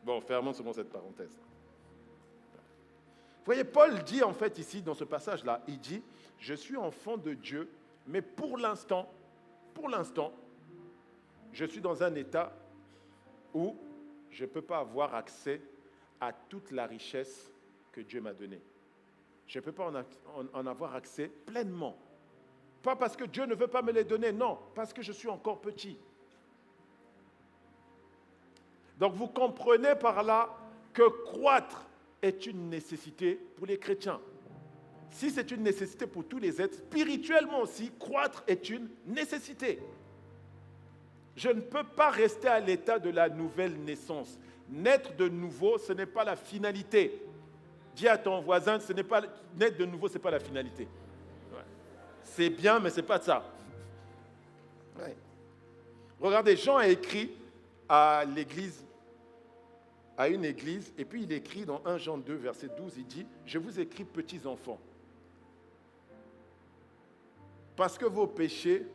Bon, fermons seulement cette parenthèse. Vous voyez, Paul dit en fait ici, dans ce passage-là, il dit, je suis enfant de Dieu, mais pour l'instant, je suis dans un état où je ne peux pas avoir accès à toute la richesse que Dieu m'a donnée. Je ne peux pas en avoir accès pleinement. Pas parce que Dieu ne veut pas me les donner, non, parce que je suis encore petit. Donc vous comprenez par là que croître est une nécessité pour les chrétiens. Si c'est une nécessité pour tous les êtres, spirituellement aussi, croître est une nécessité. Je ne peux pas rester à l'état de la nouvelle naissance. Naître de nouveau, ce n'est pas la finalité. Dis à ton voisin, naître de nouveau, ce n'est pas la finalité. Ouais. C'est bien, mais ce n'est pas ça. Ouais. Regardez, Jean a écrit à l'église, à une église, et puis il écrit dans 1 Jean 2, verset 12, il dit, « Je vous écris, petits enfants, parce que vos péchés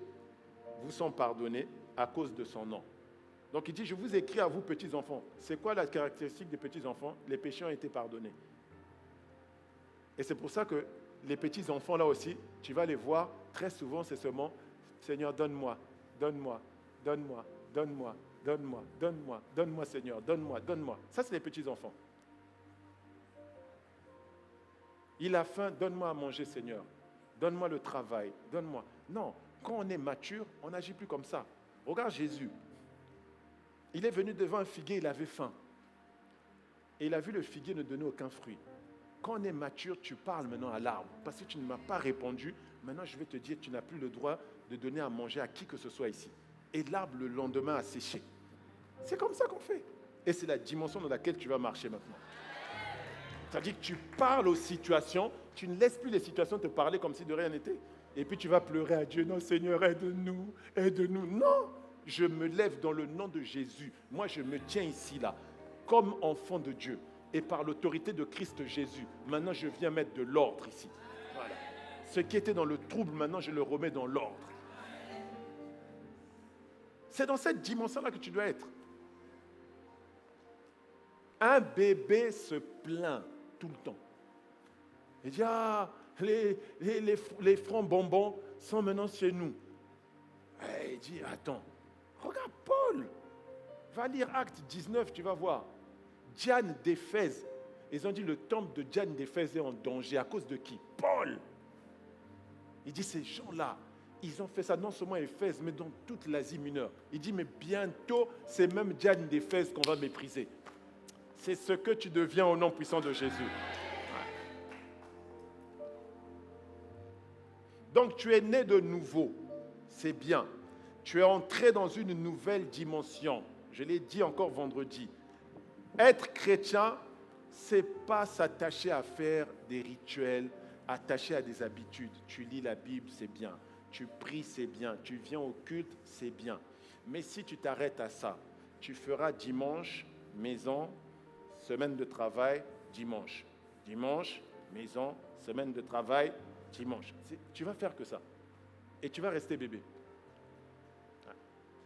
vous sont pardonnés à cause de son nom. » Donc il dit, « Je vous écris à vous, petits enfants. » C'est quoi la caractéristique des petits enfants? Les péchés ont été pardonnés. Et c'est pour ça que les petits enfants, là aussi, tu vas les voir, très souvent, c'est seulement, « Seigneur, donne-moi, donne-moi, donne-moi, donne-moi, donne-moi, donne-moi, donne-moi, Seigneur, donne-moi, donne-moi. » Ça, c'est les petits enfants. Il a faim, donne-moi à manger, Seigneur. Donne-moi le travail, donne-moi. Non, quand on est mature, on n'agit plus comme ça. Regarde Jésus. Il est venu devant un figuier, il avait faim. Et il a vu le figuier ne donner aucun fruit. Quand on est mature, tu parles maintenant à l'arbre. Parce que tu ne m'as pas répondu, maintenant je vais te dire, tu n'as plus le droit de donner à manger à qui que ce soit ici. Et l'arbre, le lendemain, a séché. C'est comme ça qu'on fait. Et c'est la dimension dans laquelle tu vas marcher maintenant. C'est-à-dire que tu parles aux situations, tu ne laisses plus les situations te parler comme si de rien n'était. Et puis tu vas pleurer à Dieu, non Seigneur, aide-nous, aide-nous. Non, je me lève dans le nom de Jésus. Moi, je me tiens ici, là, comme enfant de Dieu. Et par l'autorité de Christ Jésus, maintenant je viens mettre de l'ordre ici. Voilà. Ce qui était dans le trouble, maintenant je le remets dans l'ordre. C'est dans cette dimension-là que tu dois être. Un bébé se plaint tout le temps. Il dit, ah, les francs bonbons sont maintenant chez nous. Et il dit, attends, regarde Paul. Va lire Acte 19, tu vas voir. Diane d'Éphèse. Ils ont dit, le temple de Diane d'Éphèse est en danger. À cause de qui? Paul. Il dit, ces gens-là, ils ont fait ça non seulement à Éphèse, mais dans toute l'Asie mineure. Il dit, mais bientôt, c'est même Diane d'Éphèse qu'on va mépriser. C'est ce que tu deviens au nom puissant de Jésus. Donc, tu es né de nouveau. C'est bien. Tu es entré dans une nouvelle dimension. Je l'ai dit encore vendredi. Être chrétien, ce n'est pas s'attacher à faire des rituels, attacher à des habitudes. Tu lis la Bible, c'est bien. Tu pries, c'est bien. Tu viens au culte, c'est bien. Mais si tu t'arrêtes à ça, tu feras dimanche, maison, semaine de travail, dimanche. Dimanche, maison, semaine de travail, dimanche. Tu vas faire que ça. Et tu vas rester bébé.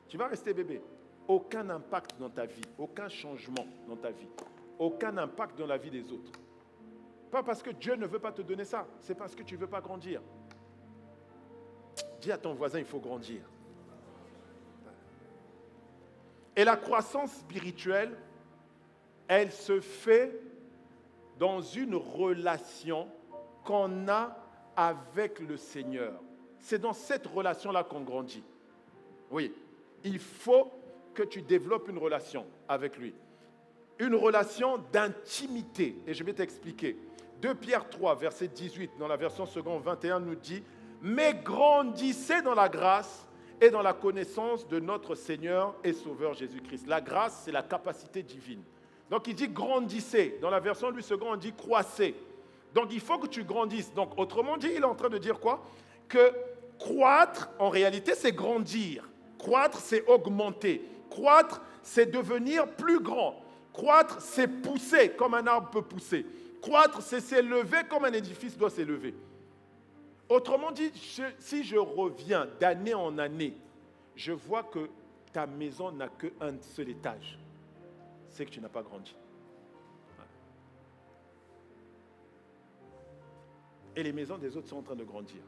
Tu vas rester bébé. Aucun impact dans ta vie, aucun changement dans ta vie, aucun impact dans la vie des autres. Pas parce que Dieu ne veut pas te donner ça, c'est parce que tu ne veux pas grandir. Dis à ton voisin, il faut grandir. Et la croissance spirituelle, elle se fait dans une relation qu'on a avec le Seigneur. C'est dans cette relation-là qu'on grandit. Oui, il faut que tu développes une relation avec lui. Une relation d'intimité. Et je vais t'expliquer. 2 Pierre 3, verset 18, dans la version seconde 21, nous dit « Mais grandissez dans la grâce et dans la connaissance de notre Seigneur et Sauveur Jésus-Christ. » La grâce, c'est la capacité divine. Donc il dit « grandissez ». Dans la version lui second, on dit « croissez ». Donc il faut que tu grandisses. Donc autrement dit, il est en train de dire quoi? Que croître, en réalité, c'est grandir. Croître, c'est augmenter. Croître, c'est devenir plus grand. Croître, c'est pousser comme un arbre peut pousser. Croître, c'est s'élever comme un édifice doit s'élever. Autrement dit, si je reviens d'année en année, je vois que ta maison n'a qu'un seul étage. C'est que tu n'as pas grandi. Et les maisons des autres sont en train de grandir.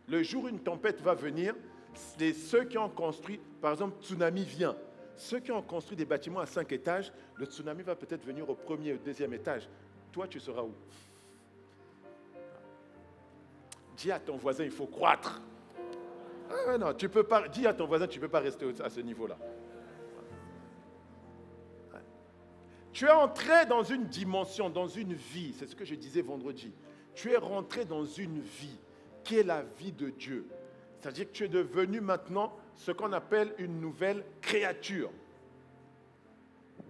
Le jour où une tempête va venir, ceux qui ont construit, par exemple, tsunami vient. Ceux qui ont construit des bâtiments à 5 étages, le tsunami va peut-être venir au premier ou deuxième étage. Toi, tu seras où? Dis à ton voisin, il faut croître. Ah non, tu peux pas. Dis à ton voisin, tu ne peux pas rester à ce niveau-là. Tu es entré dans une dimension, dans une vie. C'est ce que je disais vendredi. Tu es rentré dans une vie qui est la vie de Dieu. C'est-à-dire que tu es devenu maintenant ce qu'on appelle une nouvelle créature.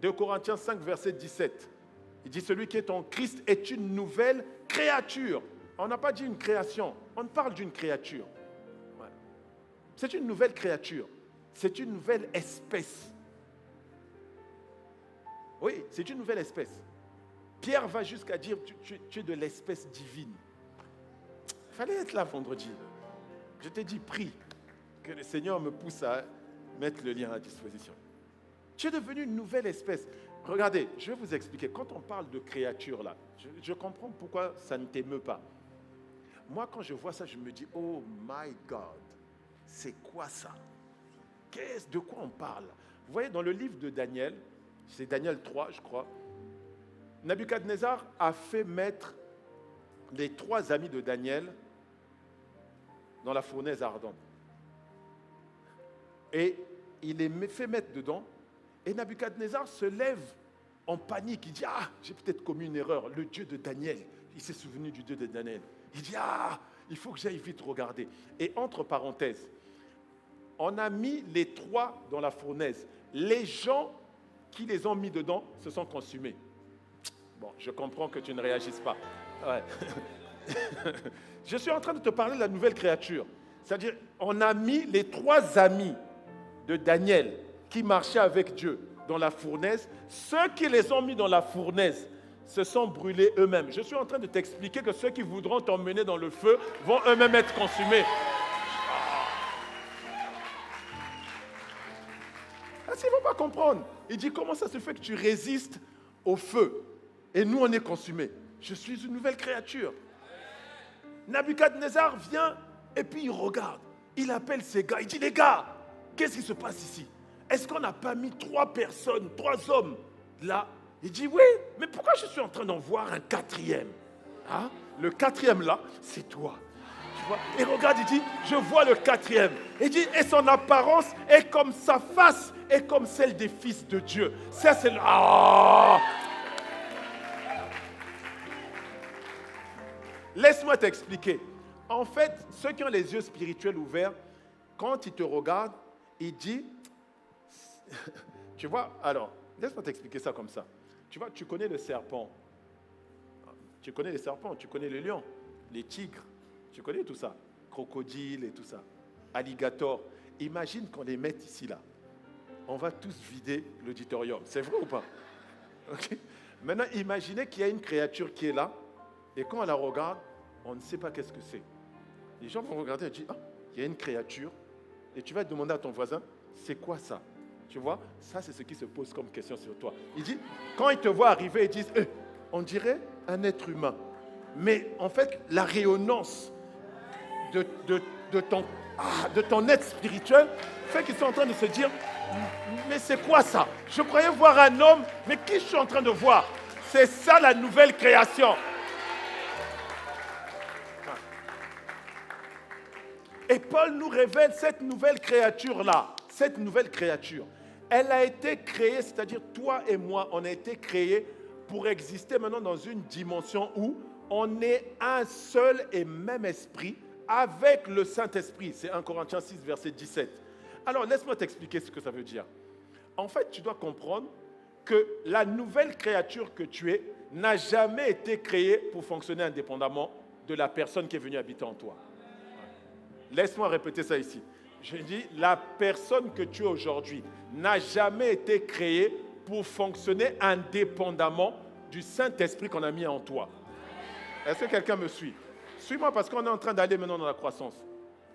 2 Corinthiens 5, verset 17. Il dit, celui qui est en Christ est une nouvelle créature. On n'a pas dit une création, on parle d'une créature. Ouais. C'est une nouvelle créature. C'est une nouvelle espèce. Oui, c'est une nouvelle espèce. Pierre va jusqu'à dire, tu es de l'espèce divine. Il fallait être là vendredi. Je t'ai dit, prie, que le Seigneur me pousse à mettre le lien à disposition. Tu es devenu une nouvelle espèce. Regardez, je vais vous expliquer. Quand on parle de créature, là, je comprends pourquoi ça ne t'émeut pas. Moi, quand je vois ça, je me dis, oh my God, c'est quoi ça? De quoi on parle? Vous voyez, dans le livre de Daniel, c'est Daniel 3, je crois, Nabuchodonosor a fait mettre les 3 amis de Daniel dans la fournaise ardente. Et il les fait mettre dedans. Et Nabuchodonosor se lève en panique. Il dit, j'ai peut-être commis une erreur. Le Dieu de Daniel, il s'est souvenu du Dieu de Daniel. Il dit, il faut que j'aille vite regarder. Et entre parenthèses, on a mis les 3 dans la fournaise. Les gens qui les ont mis dedans se sont consumés. Bon, je comprends que tu ne réagisses pas. Ouais. Je suis en train de te parler de la nouvelle créature. C'est-à-dire, on a mis les 3 amis de Daniel qui marchaient avec Dieu dans la fournaise. Ceux qui les ont mis dans la fournaise se sont brûlés eux-mêmes. Je suis en train de t'expliquer que ceux qui voudront t'emmener dans le feu vont eux-mêmes être consumés. Ils ne vont pas comprendre. Il dit, comment ça se fait que tu résistes au feu? Et nous, on est consumés. Je suis une nouvelle créature. Nabuchodonosor vient et puis il regarde. Il appelle ses gars. Il dit, les gars, qu'est-ce qui se passe ici? Est-ce qu'on n'a pas mis 3 personnes, 3 hommes là? Il dit, oui, mais pourquoi je suis en train d'en voir un 4e? Le 4e là, c'est toi. Tu vois? Et regarde, il dit, je vois le 4e. Il dit, et son apparence est comme sa face, est comme celle des fils de Dieu. Ça, c'est le... Laisse-moi t'expliquer. En fait, ceux qui ont les yeux spirituels ouverts, quand ils te regardent, ils disent, tu vois, alors, laisse-moi t'expliquer ça comme ça. Tu vois, tu connais le serpent. Tu connais les serpents, tu connais les lions, les tigres, tu connais tout ça. Crocodile et tout ça. Alligator. Imagine qu'on les mette ici, là. On va tous vider l'auditorium. C'est vrai ou pas? Okay. Maintenant, imaginez qu'il y a une créature qui est là, et quand on la regarde, on ne sait pas qu'est-ce que c'est. Les gens vont regarder et dire, il y a une créature, et tu vas demander à ton voisin, c'est quoi ça? Tu vois, ça c'est ce qui se pose comme question sur toi. Il dit, quand ils te voient arriver, ils disent, on dirait un être humain. Mais en fait, la rayonnance de ton être spirituel fait qu'ils sont en train de se dire, mais c'est quoi ça? Je croyais voir un homme, mais qui je suis en train de voir? C'est ça la nouvelle création. Et Paul nous révèle cette nouvelle créature-là, cette nouvelle créature. Elle a été créée, c'est-à-dire toi et moi, on a été créés pour exister maintenant dans une dimension où on est un seul et même esprit avec le Saint-Esprit. C'est 1 Corinthiens 6, verset 17. Alors, laisse-moi t'expliquer ce que ça veut dire. En fait, tu dois comprendre que la nouvelle créature que tu es n'a jamais été créée pour fonctionner indépendamment de la personne qui est venue habiter en toi. Laisse-moi répéter ça ici. Je dis, la personne que tu es aujourd'hui n'a jamais été créée pour fonctionner indépendamment du Saint-Esprit qu'on a mis en toi. Est-ce que quelqu'un me suit? Suis-moi parce qu'on est en train d'aller maintenant dans la croissance.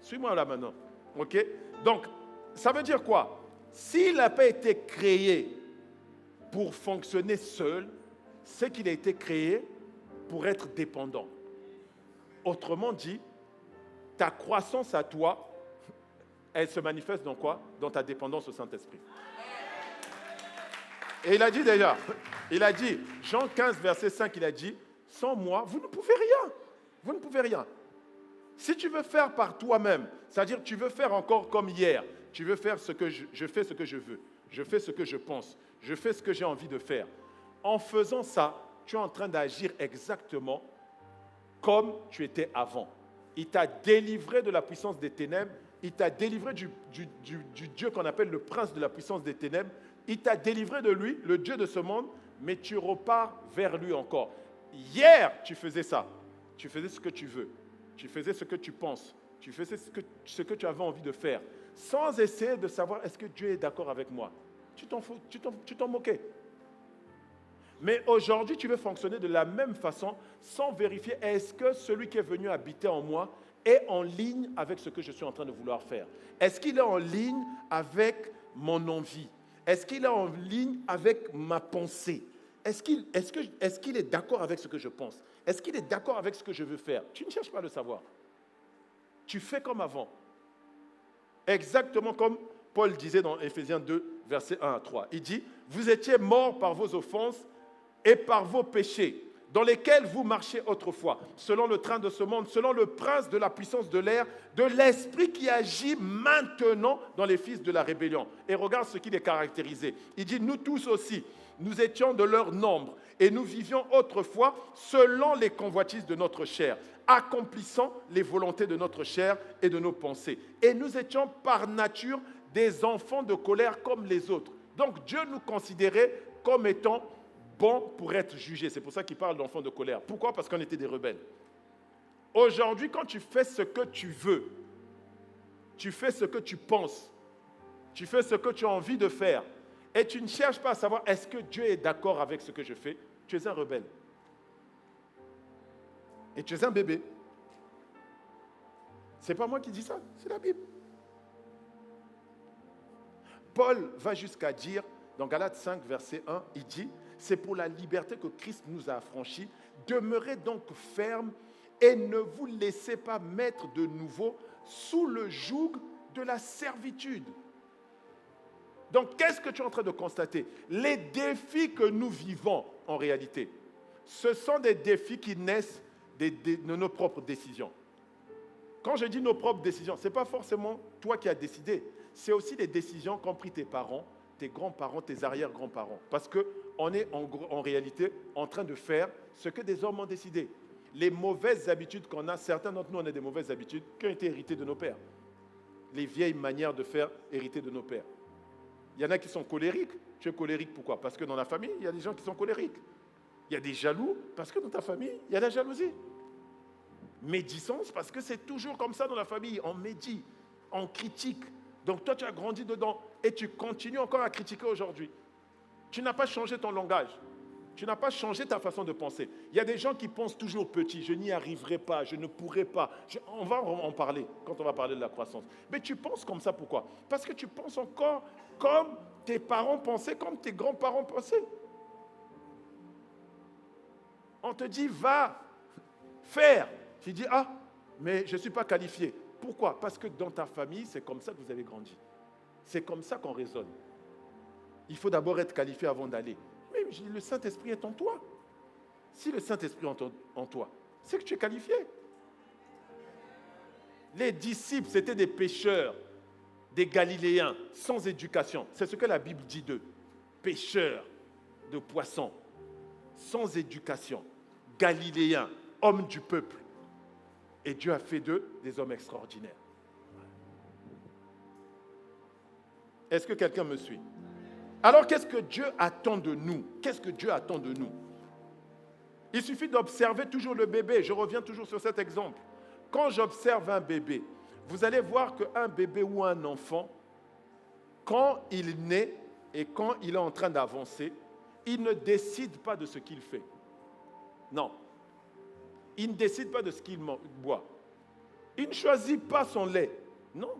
Suis-moi là maintenant. OK? Donc, ça veut dire quoi? S'il n'a pas été créé pour fonctionner seul, c'est qu'il a été créé pour être dépendant. Autrement dit, ta croissance à toi, elle se manifeste dans quoi? Dans ta dépendance au Saint-Esprit. Et il a dit déjà, il a dit, Jean 15, verset 5, il a dit, sans moi, vous ne pouvez rien. Vous ne pouvez rien. Si tu veux faire par toi-même, c'est-à-dire tu veux faire encore comme hier, tu veux faire ce que je fais ce que je veux, je fais ce que je pense, je fais ce que j'ai envie de faire. En faisant ça, tu es en train d'agir exactement comme tu étais avant. Il t'a délivré de la puissance des ténèbres, il t'a délivré du Dieu qu'on appelle le prince de la puissance des ténèbres, il t'a délivré de lui, le Dieu de ce monde, mais tu repars vers lui encore. Hier, tu faisais ça. Tu faisais ce que tu veux. Tu faisais ce que tu penses. Tu faisais ce que tu avais envie de faire. Sans essayer de savoir est-ce que Dieu est d'accord avec moi. Tu t'en moquais. Mais aujourd'hui, tu veux fonctionner de la même façon sans vérifier est-ce que celui qui est venu habiter en moi est en ligne avec ce que je suis en train de vouloir faire. Est-ce qu'il est en ligne avec mon envie? Est-ce qu'il est en ligne avec ma pensée? Est-ce qu'il est d'accord avec ce que je pense? Est-ce qu'il est d'accord avec ce que je veux faire? Tu ne cherches pas à le savoir. Tu fais comme avant. Exactement comme Paul disait dans Éphésiens 2, versets 1 à 3. Il dit, « Vous étiez morts par vos offenses et par vos péchés, dans lesquels vous marchiez autrefois, selon le train de ce monde, selon le prince de la puissance de l'air, de l'esprit qui agit maintenant dans les fils de la rébellion. » Et regarde ce qui les caractérisait. Il dit, « Nous tous aussi, nous étions de leur nombre, et nous vivions autrefois selon les convoitises de notre chair, accomplissant les volontés de notre chair et de nos pensées. Et nous étions par nature des enfants de colère comme les autres. » Donc Dieu nous considérait comme étant bons pour être jugés. C'est pour ça qu'il parle d'enfants de colère. Pourquoi? Parce qu'on était des rebelles. Aujourd'hui, quand tu fais ce que tu veux, tu fais ce que tu penses, tu fais ce que tu as envie de faire, et tu ne cherches pas à savoir est-ce que Dieu est d'accord avec ce que je fais, tu es un rebelle. Et tu es un bébé. Ce n'est pas moi qui dis ça, c'est la Bible. Paul va jusqu'à dire, dans Galates 5, verset 1, il dit, « C'est pour la liberté que Christ nous a affranchis. Demeurez donc fermes et ne vous laissez pas mettre de nouveau sous le joug de la servitude. » Donc, qu'est-ce que tu es en train de constater? Les défis que nous vivons, en réalité, ce sont des défis qui naissent de nos propres décisions. Quand je dis nos propres décisions, ce n'est pas forcément toi qui as décidé. C'est aussi les décisions qu'ont pris tes parents, tes grands-parents, tes arrière-grands-parents. Parce qu'on est en réalité en train de faire ce que des hommes ont décidé. Les mauvaises habitudes qu'on a, certains d'entre nous, on a des mauvaises habitudes qui ont été héritées de nos pères. Les vieilles manières de faire héritées de nos pères. Il y en a qui sont colériques. Tu es colérique pourquoi? Parce que dans la famille, il y a des gens qui sont colériques. Il y a des jaloux parce que dans ta famille, il y a la jalousie. Médisance parce que c'est toujours comme ça dans la famille. On médit, on critique. Donc toi, tu as grandi dedans et tu continues encore à critiquer aujourd'hui. Tu n'as pas changé ton langage. Tu n'as pas changé ta façon de penser. Il y a des gens qui pensent toujours petit. Je n'y arriverai pas, je ne pourrai pas. On va en parler quand on va parler de la croissance. Mais tu penses comme ça, pourquoi? Parce que tu penses encore comme tes parents pensaient, comme tes grands-parents pensaient. On te dit, va faire. Tu dis, ah, mais je ne suis pas qualifié. Pourquoi? Parce que dans ta famille, c'est comme ça que vous avez grandi. C'est comme ça qu'on raisonne. Il faut d'abord être qualifié avant d'aller. Mais le Saint-Esprit est en toi. Si le Saint-Esprit est en toi, c'est que tu es qualifié. Les disciples, c'était des pêcheurs, des Galiléens, sans éducation. C'est ce que la Bible dit d'eux. Pêcheurs de poissons, sans éducation, Galiléens, hommes du peuple. Et Dieu a fait d'eux des hommes extraordinaires. Est-ce que quelqu'un me suit? Alors, qu'est-ce que Dieu attend de nous? Qu'est-ce que Dieu attend de nous? Il suffit d'observer toujours le bébé. Je reviens toujours sur cet exemple. Quand j'observe un bébé, vous allez voir qu'un bébé ou un enfant, quand il naît et quand il est en train d'avancer, il ne décide pas de ce qu'il fait. Non. Il ne décide pas de ce qu'il boit. Il ne choisit pas son lait. Non.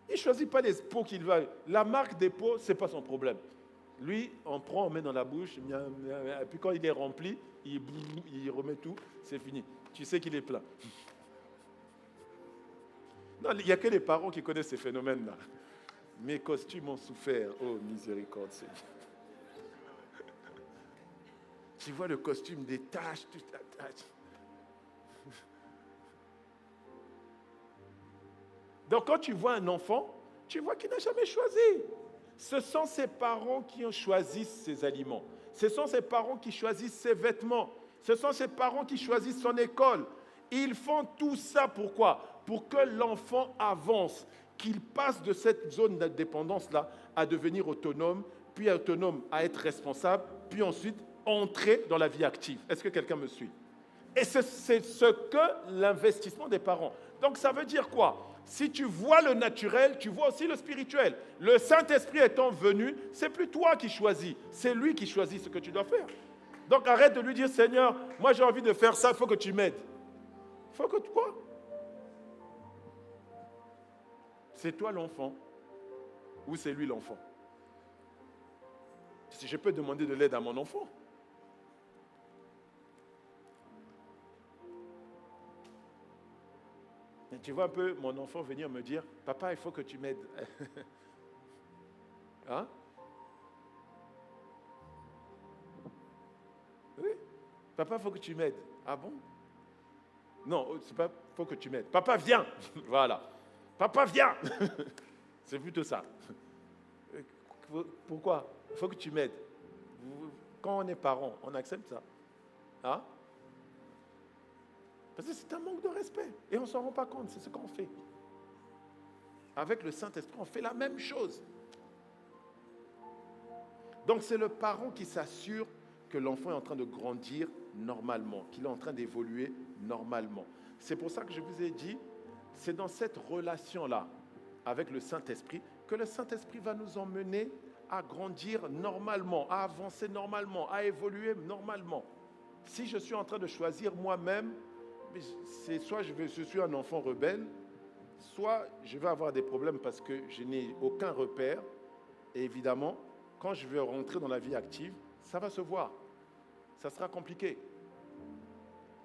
Il ne choisit pas les pots qu'il va. La marque des pots, ce n'est pas son problème. Lui, on prend, on met dans la bouche, et puis quand il est rempli, il remet tout, c'est fini. Tu sais qu'il est plein. Non, il n'y a que les parents qui connaissent ces phénomènes-là. Mes costumes ont souffert. Oh, miséricorde, Seigneur. Tu vois le costume des taches, toute la tâche. Donc, quand tu vois un enfant, tu vois qu'il n'a jamais choisi. Ce sont ses parents qui ont choisi ses aliments. Ce sont ses parents qui choisissent ses vêtements. Ce sont ses parents qui choisissent son école. Ils font tout ça pourquoi? Pour que l'enfant avance, qu'il passe de cette zone de dépendance-là à devenir autonome, puis autonome à être responsable, puis ensuite entrer dans la vie active. Est-ce que quelqu'un me suit? Et c'est ce que l'investissement des parents. Donc ça veut dire quoi? Si tu vois le naturel, tu vois aussi le spirituel. Le Saint-Esprit étant venu, c'est plus toi qui choisis, c'est lui qui choisit ce que tu dois faire. Donc arrête de lui dire, Seigneur, moi j'ai envie de faire ça, il faut que tu m'aides. Il faut que quoi? C'est toi l'enfant ou c'est lui l'enfant? Si je peux demander de l'aide à mon enfant. Et tu vois un peu mon enfant venir me dire, papa, il faut que tu m'aides. Hein? Oui. Papa, il faut que tu m'aides. Ah bon? Non, c'est pas il faut que tu m'aides. Papa, viens. Voilà. Papa, viens. C'est plutôt ça. Pourquoi? Il faut que tu m'aides. Quand on est parent, on accepte ça. Hein? Parce que c'est un manque de respect. Et on ne s'en rend pas compte, c'est ce qu'on fait. Avec le Saint-Esprit, on fait la même chose. Donc c'est le parent qui s'assure que l'enfant est en train de grandir normalement, qu'il est en train d'évoluer normalement. C'est pour ça que je vous ai dit, c'est dans cette relation-là, avec le Saint-Esprit, que le Saint-Esprit va nous emmener à grandir normalement, à avancer normalement, à évoluer normalement. Si je suis en train de choisir moi-même, c'est soit je suis un enfant rebelle, soit je vais avoir des problèmes parce que je n'ai aucun repère. Et évidemment, quand je vais rentrer dans la vie active, ça va se voir. Ça sera compliqué.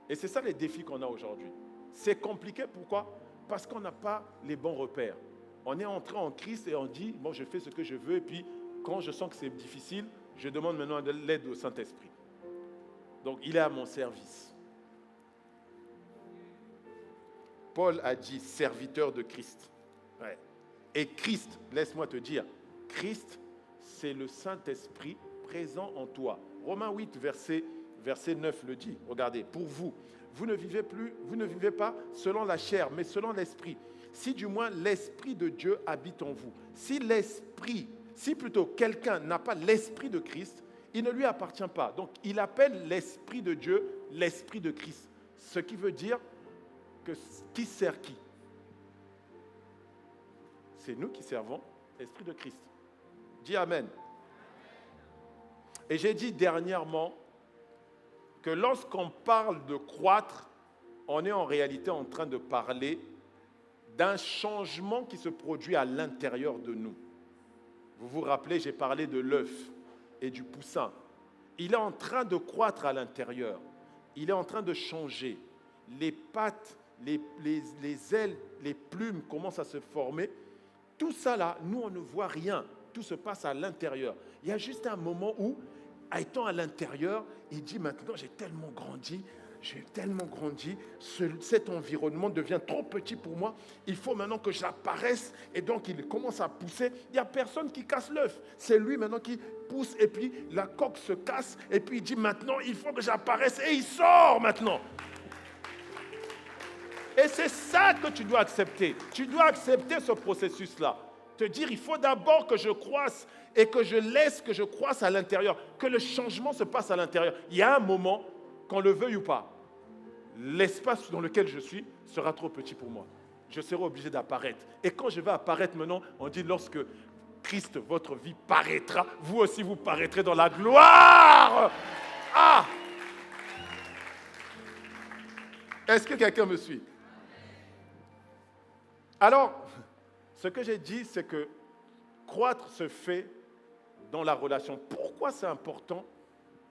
Et c'est ça les défis qu'on a aujourd'hui. C'est compliqué, pourquoi? Parce qu'on n'a pas les bons repères. On est entré en Christ et on dit, bon, je fais ce que je veux, et puis quand je sens que c'est difficile, je demande maintenant de l'aide au Saint-Esprit. Donc, il est à mon service. Paul a dit serviteur de Christ. Ouais. Et Christ, laisse-moi te dire, Christ, c'est le Saint-Esprit présent en toi. Romains 8, verset 9 le dit. Regardez, pour vous, vous ne vivez pas selon la chair, mais selon l'Esprit. Si du moins l'Esprit de Dieu habite en vous. Si plutôt quelqu'un n'a pas l'Esprit de Christ, il ne lui appartient pas. Donc, il appelle l'Esprit de Dieu l'Esprit de Christ. Ce qui veut dire que qui sert qui? C'est nous qui servons l'Esprit de Christ. Dis Amen. Et j'ai dit dernièrement que lorsqu'on parle de croître, on est en réalité en train de parler d'un changement qui se produit à l'intérieur de nous. Vous vous rappelez, j'ai parlé de l'œuf et du poussin. Il est en train de croître à l'intérieur. Il est en train de changer. Les pattes, les ailes, les plumes commencent à se former. Tout ça là, nous on ne voit rien. Tout se passe à l'intérieur. Il y a juste un moment où, étant à l'intérieur, il dit maintenant j'ai tellement grandi, cet environnement devient trop petit pour moi, il faut maintenant que j'apparaisse, et donc il commence à pousser. Il n'y a personne qui casse l'œuf, c'est lui maintenant qui pousse, et puis la coque se casse, et puis il dit maintenant il faut que j'apparaisse, et il sort maintenant. Et c'est ça que tu dois accepter. Tu dois accepter ce processus-là. Te dire, il faut d'abord que je croisse et que je laisse que je croisse à l'intérieur, que le changement se passe à l'intérieur. Il y a un moment, qu'on le veuille ou pas, l'espace dans lequel je suis sera trop petit pour moi. Je serai obligé d'apparaître. Et quand je vais apparaître maintenant, on dit lorsque Christ, votre vie, paraîtra, vous aussi vous paraîtrez dans la gloire. Ah! Est-ce que quelqu'un me suit? Alors, ce que j'ai dit, c'est que croître se fait dans la relation. Pourquoi c'est important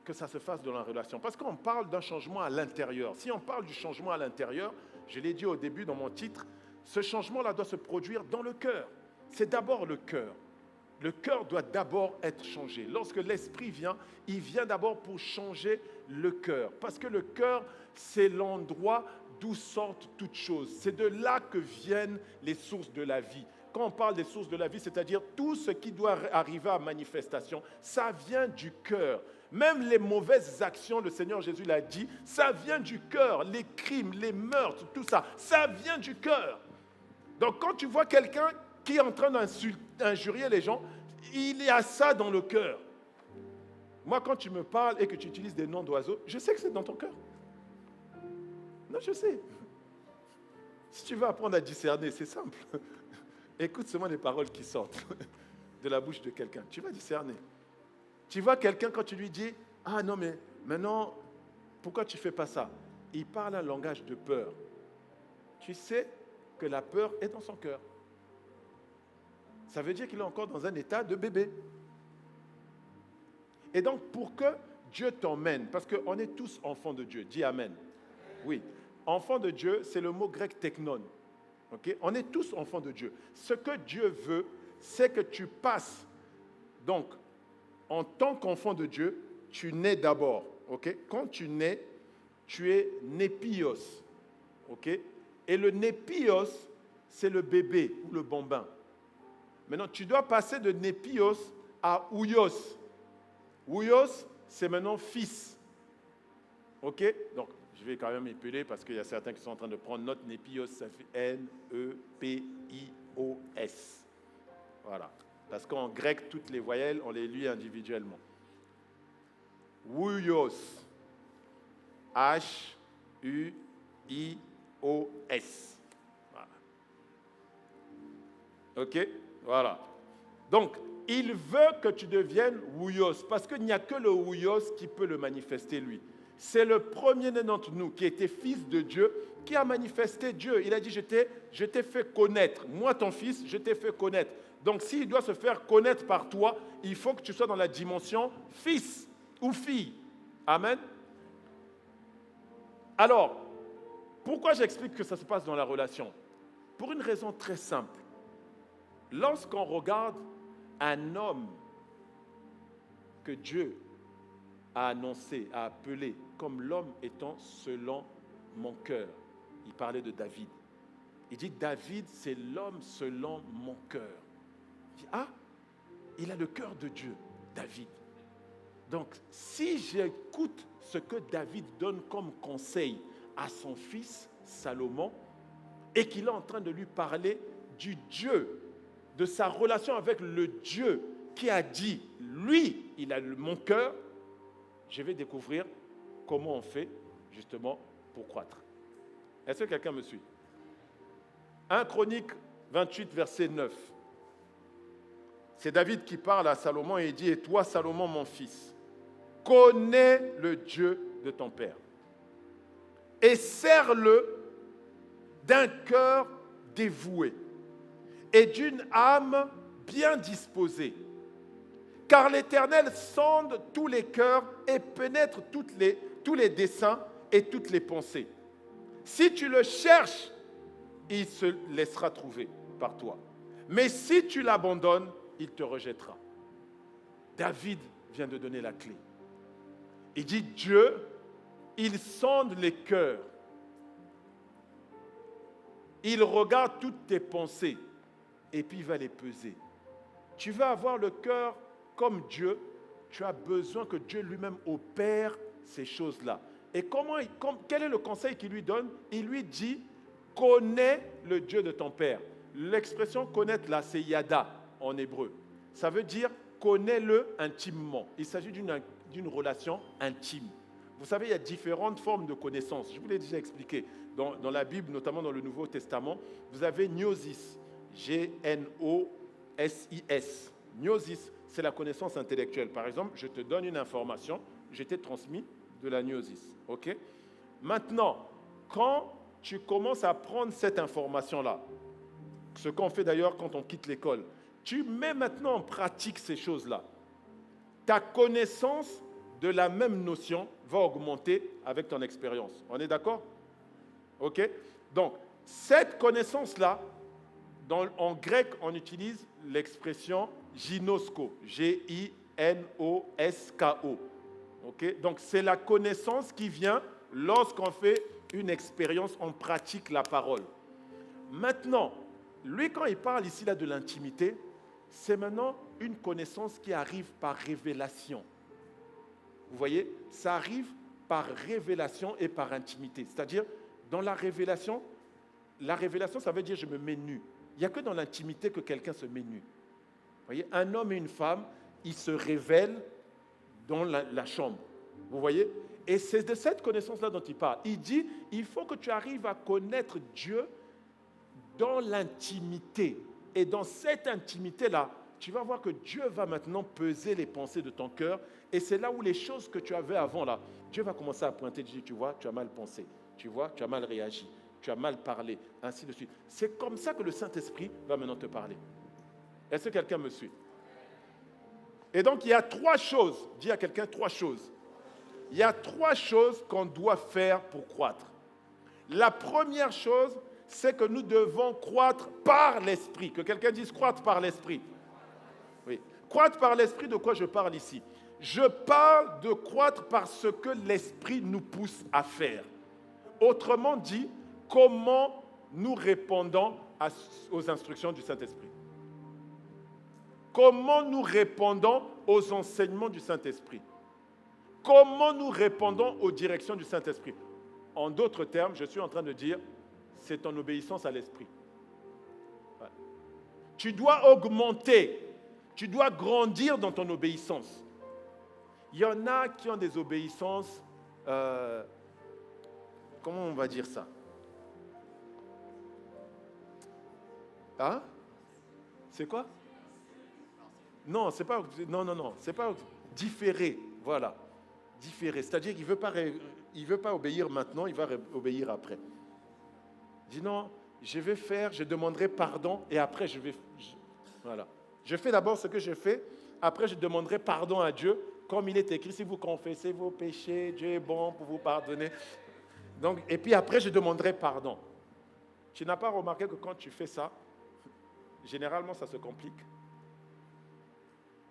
que ça se fasse dans la relation? Parce qu'on parle d'un changement à l'intérieur. Si on parle du changement à l'intérieur, je l'ai dit au début dans mon titre, ce changement-là doit se produire dans le cœur. C'est d'abord le cœur. Le cœur doit d'abord être changé. Lorsque l'esprit vient, il vient d'abord pour changer le cœur. Parce que le cœur, c'est l'endroit d'où sortent toutes choses. C'est de là que viennent les sources de la vie. Quand on parle des sources de la vie, c'est-à-dire tout ce qui doit arriver à manifestation, ça vient du cœur. Même les mauvaises actions, le Seigneur Jésus l'a dit, ça vient du cœur. Les crimes, les meurtres, tout ça, ça vient du cœur. Donc quand tu vois quelqu'un qui est en train d'injurier les gens, il y a ça dans le cœur. Moi, quand tu me parles et que tu utilises des noms d'oiseaux, je sais que c'est dans ton cœur. Non, je sais. Si tu veux apprendre à discerner, c'est simple. Écoute seulement les paroles qui sortent de la bouche de quelqu'un. Tu vas discerner. Tu vois quelqu'un quand tu lui dis « Ah non, mais maintenant, pourquoi tu ne fais pas ça ?» Il parle un langage de peur. Tu sais que la peur est dans son cœur. Ça veut dire qu'il est encore dans un état de bébé. Et donc, pour que Dieu t'emmène, parce qu'on est tous enfants de Dieu, dis Amen. Oui, enfant de Dieu, c'est le mot grec technon. Okay? On est tous enfants de Dieu. Ce que Dieu veut, c'est que tu passes. Donc, en tant qu'enfant de Dieu, tu nais d'abord. Okay? Quand tu nais, tu es népios. Okay? Et le népios, c'est le bébé ou le bambin. Maintenant, tu dois passer de népios à ouios. Ouios, c'est maintenant fils. OK? Donc, je vais quand même épeler parce qu'il y a certains qui sont en train de prendre note. Népios, ça fait N-E-P-I-O-S. Voilà. Parce qu'en grec, toutes les voyelles, on les lit individuellement. Ouios. H-U-I-O-S. Voilà. OK? Voilà. Donc, il veut que tu deviennes ouios, parce qu'il n'y a que le ouios qui peut le manifester, lui. C'est le premier-né d'entre nous qui était fils de Dieu, qui a manifesté Dieu. Il a dit, je t'ai fait connaître. Moi, ton fils, je t'ai fait connaître. Donc, s'il doit se faire connaître par toi, il faut que tu sois dans la dimension fils ou fille. Amen. Alors, pourquoi j'explique que ça se passe dans la relation? Pour une raison très simple. Lorsqu'on regarde un homme que Dieu a annoncé, a appelé comme l'homme étant selon mon cœur, il parlait de David. Il dit, David, c'est l'homme selon mon cœur. Il dit, ah, il a le cœur de Dieu, David. Donc, si j'écoute ce que David donne comme conseil à son fils Salomon, et qu'il est en train de lui parler du Dieu, de sa relation avec le Dieu qui a dit, lui, il a mon cœur, je vais découvrir comment on fait justement pour croître. Est-ce que quelqu'un me suit? 1 Chronique 28, verset 9. C'est David qui parle à Salomon et il dit, « Et toi, Salomon, mon fils, connais le Dieu de ton père et sers-le d'un cœur dévoué et d'une âme bien disposée. Car l'Éternel sonde tous les cœurs et pénètre tous les desseins et toutes les pensées. Si tu le cherches, il se laissera trouver par toi. Mais si tu l'abandonnes, il te rejettera. » David vient de donner la clé. Il dit, Dieu, il sonde les cœurs. Il regarde toutes tes pensées et puis il va les peser. Tu vas avoir le cœur comme Dieu, tu as besoin que Dieu lui-même opère ces choses-là. Et quel est le conseil qu'il lui donne? Il lui dit, connais le Dieu de ton père. L'expression connaître là, c'est yada en hébreu. Ça veut dire connais-le intimement. Il s'agit d'une relation intime. Vous savez, il y a différentes formes de connaissance. Je vous l'ai déjà expliqué. Dans la Bible, notamment dans le Nouveau Testament, vous avez gnosis, G-N-O-S-I-S. Gnosis, c'est la connaissance intellectuelle. Par exemple, je te donne une information, je t'ai transmis de la gnosis. Okay? Maintenant, quand tu commences à prendre cette information-là, ce qu'on fait d'ailleurs quand on quitte l'école, tu mets maintenant en pratique ces choses-là. Ta connaissance de la même notion va augmenter avec ton expérience. On est d'accord? OK? Donc, cette connaissance-là, en grec, on utilise l'expression ginosko, G-I-N-O-S-K-O. OK? Donc, c'est la connaissance qui vient lorsqu'on fait une expérience, on pratique la parole. Maintenant, lui, quand il parle ici là de l'intimité, c'est maintenant une connaissance qui arrive par révélation. Vous voyez, ça arrive par révélation et par intimité. C'est-à-dire, dans la révélation, ça veut dire je me mets nu. Il n'y a que dans l'intimité que quelqu'un se met nu. voyez, un homme et une femme, ils se révèlent dans la chambre. Vous voyez? Et c'est de cette connaissance-là dont il parle. Il dit, il faut que tu arrives à connaître Dieu dans l'intimité. Et dans cette intimité-là, tu vas voir que Dieu va maintenant peser les pensées de ton cœur. Et c'est là où les choses que tu avais avant, là, Dieu va commencer à pointer. Il dit, tu vois, tu as mal pensé. Tu vois, tu as mal réagi. Tu as mal parlé. Ainsi de suite. C'est comme ça que le Saint-Esprit va maintenant te parler. Est-ce que quelqu'un me suit? Et donc, il y a 3 choses. Dis à quelqu'un 3 choses. Il y a 3 choses qu'on doit faire pour croître. La première chose, c'est que nous devons croître par l'Esprit. Que quelqu'un dise croître par l'Esprit. Oui. Croître par l'Esprit, de quoi je parle ici? Je parle de croître par ce que l'Esprit nous pousse à faire. Autrement dit, comment nous répondons aux instructions du Saint-Esprit. Comment nous répondons aux enseignements du Saint-Esprit. Comment nous répondons aux directions du Saint-Esprit. En d'autres termes, je suis en train de dire, c'est en obéissance à l'Esprit. Ouais. Tu dois augmenter, tu dois grandir dans ton obéissance. Il y en a qui ont des obéissances, comment on va dire ça? Hein? C'est quoi? Non, c'est pas, non, c'est pas différé, voilà. Différé, c'est-à-dire qu'il ne veut pas obéir maintenant, il va obéir après. Il dit non, je vais faire, je demanderai pardon et après voilà. Je fais d'abord ce que je fais, après je demanderai pardon à Dieu, comme il est écrit, si vous confessez vos péchés, Dieu est bon pour vous pardonner. Donc, et puis après je demanderai pardon. Tu n'as pas remarqué que quand tu fais ça, généralement ça se complique?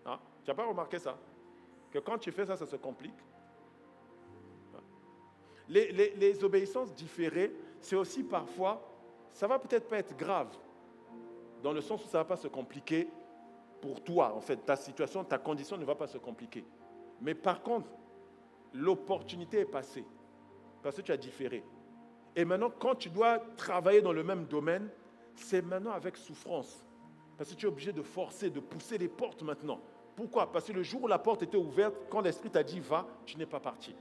Hein? Tu n'as pas remarqué ça? Que quand tu fais ça, ça se complique? Les obéissances différées, c'est aussi parfois, ça va peut-être pas être grave, dans le sens où ça ne va pas se compliquer pour toi. En fait, ta situation, ta condition ne va pas se compliquer. Mais par contre, l'opportunité est passée, parce que tu as différé. Et maintenant, quand tu dois travailler dans le même domaine, c'est maintenant avec souffrance. Parce que tu es obligé de forcer, de pousser les portes maintenant. Pourquoi? Parce que le jour où la porte était ouverte, quand l'Esprit t'a dit « va », tu n'es pas parti.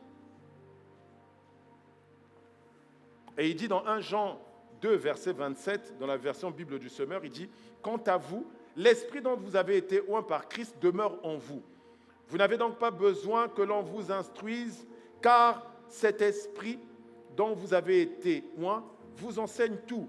Et il dit dans 1 Jean 2, verset 27, dans la version Bible du Semeur, il dit « Quant à vous, l'Esprit dont vous avez été oint par Christ demeure en vous. Vous n'avez donc pas besoin que l'on vous instruise, car cet Esprit dont vous avez été oint vous enseigne tout.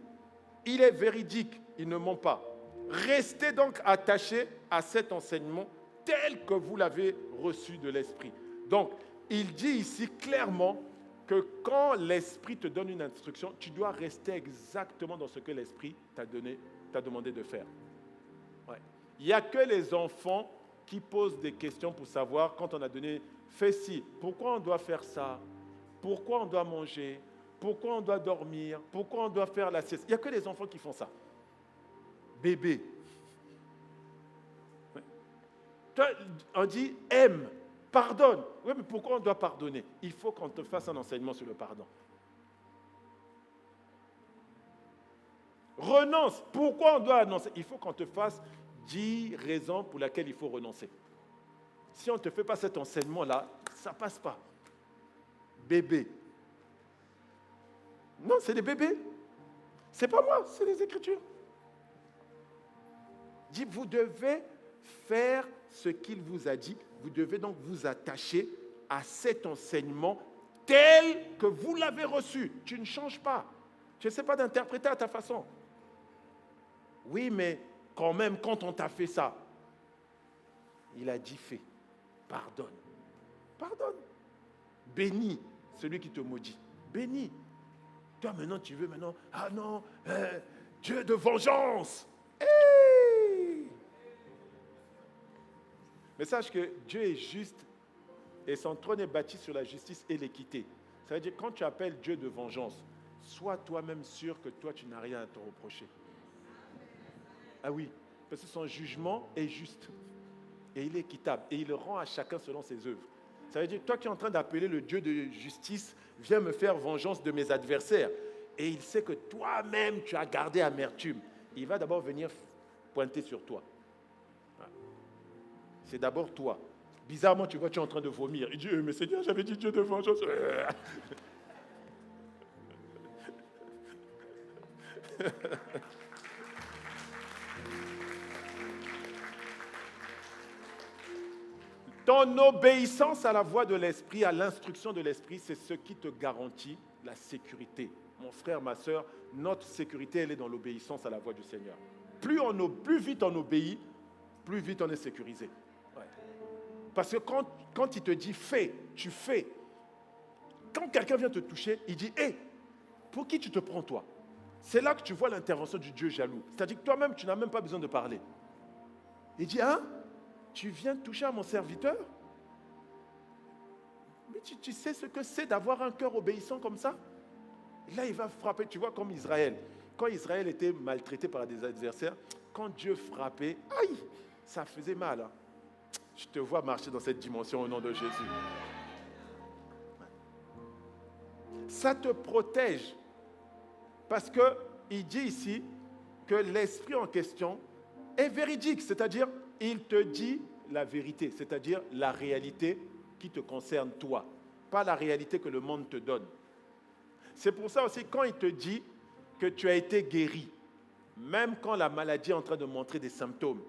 Il est véridique, il ne ment pas. Restez donc attachés à cet enseignement tel que vous l'avez reçu de l'Esprit. » Donc, il dit ici clairement que quand l'Esprit te donne une instruction, tu dois rester exactement dans ce que l'Esprit t'a demandé de faire. Ouais. Il n'y a que les enfants qui posent des questions pour savoir, quand on a donné, fais ci, pourquoi on doit faire ça? Pourquoi on doit manger? Pourquoi on doit dormir? Pourquoi on doit faire la sieste? Il n'y a que les enfants qui font ça. Bébé. Ouais. Toi, on dit aime, pardonne. Oui, mais pourquoi on doit pardonner? Il faut qu'on te fasse un enseignement sur le pardon. Renonce. Pourquoi on doit annoncer? Il faut qu'on te fasse 10 raisons pour lesquelles il faut renoncer. Si on ne te fait pas cet enseignement-là, ça ne passe pas. Bébé. Non, c'est des bébés. Ce n'est pas moi, c'est les Écritures. Dit, vous devez faire ce qu'il vous a dit. Vous devez donc vous attacher à cet enseignement tel que vous l'avez reçu. Tu ne changes pas. Tu ne sais pas d'interpréter à ta façon. Oui, mais quand même, quand on t'a fait ça, il a dit fais. Pardonne. Pardonne. Bénis celui qui te maudit. Bénis. Toi, maintenant, tu veux maintenant, ah non, Dieu de vengeance. Hey! Mais sache que Dieu est juste et son trône est bâti sur la justice et l'équité. Ça veut dire, quand tu appelles Dieu de vengeance, sois toi-même sûr que toi, tu n'as rien à te reprocher. Ah oui, parce que son jugement est juste et il est équitable et il le rend à chacun selon ses œuvres. Ça veut dire, toi qui es en train d'appeler le Dieu de justice, viens me faire vengeance de mes adversaires. Et il sait que toi-même, tu as gardé amertume. Il va d'abord venir pointer sur toi. C'est d'abord toi. Bizarrement, tu vois, tu es en train de vomir. Il dit, mais Seigneur, j'avais dit Dieu de vengeance. Ton obéissance à la voix de l'Esprit, à l'instruction de l'Esprit, c'est ce qui te garantit la sécurité. Mon frère, ma soeur, notre sécurité, elle est dans l'obéissance à la voix du Seigneur. Plus vite on obéit, plus vite on est sécurisé. Ouais. Parce que quand il te dit fais, tu fais. Quand quelqu'un vient te toucher, il dit hé, pour qui tu te prends toi? C'est là que tu vois l'intervention du Dieu jaloux. C'est-à-dire que toi-même, tu n'as même pas besoin de parler. Il dit tu viens toucher à mon serviteur? Mais tu sais ce que c'est d'avoir un cœur obéissant comme ça? Là, il va frapper, tu vois, comme Israël. Quand Israël était maltraité par des adversaires, quand Dieu frappait, aïe, ça faisait mal. Hein. Je te vois marcher dans cette dimension au nom de Jésus. Ça te protège. Parce qu'il dit ici que l'esprit en question est véridique, c'est-à-dire il te dit la vérité, c'est-à-dire la réalité qui te concerne toi, pas la réalité que le monde te donne. C'est pour ça aussi, quand il te dit que tu as été guéri, même quand la maladie est en train de montrer des symptômes,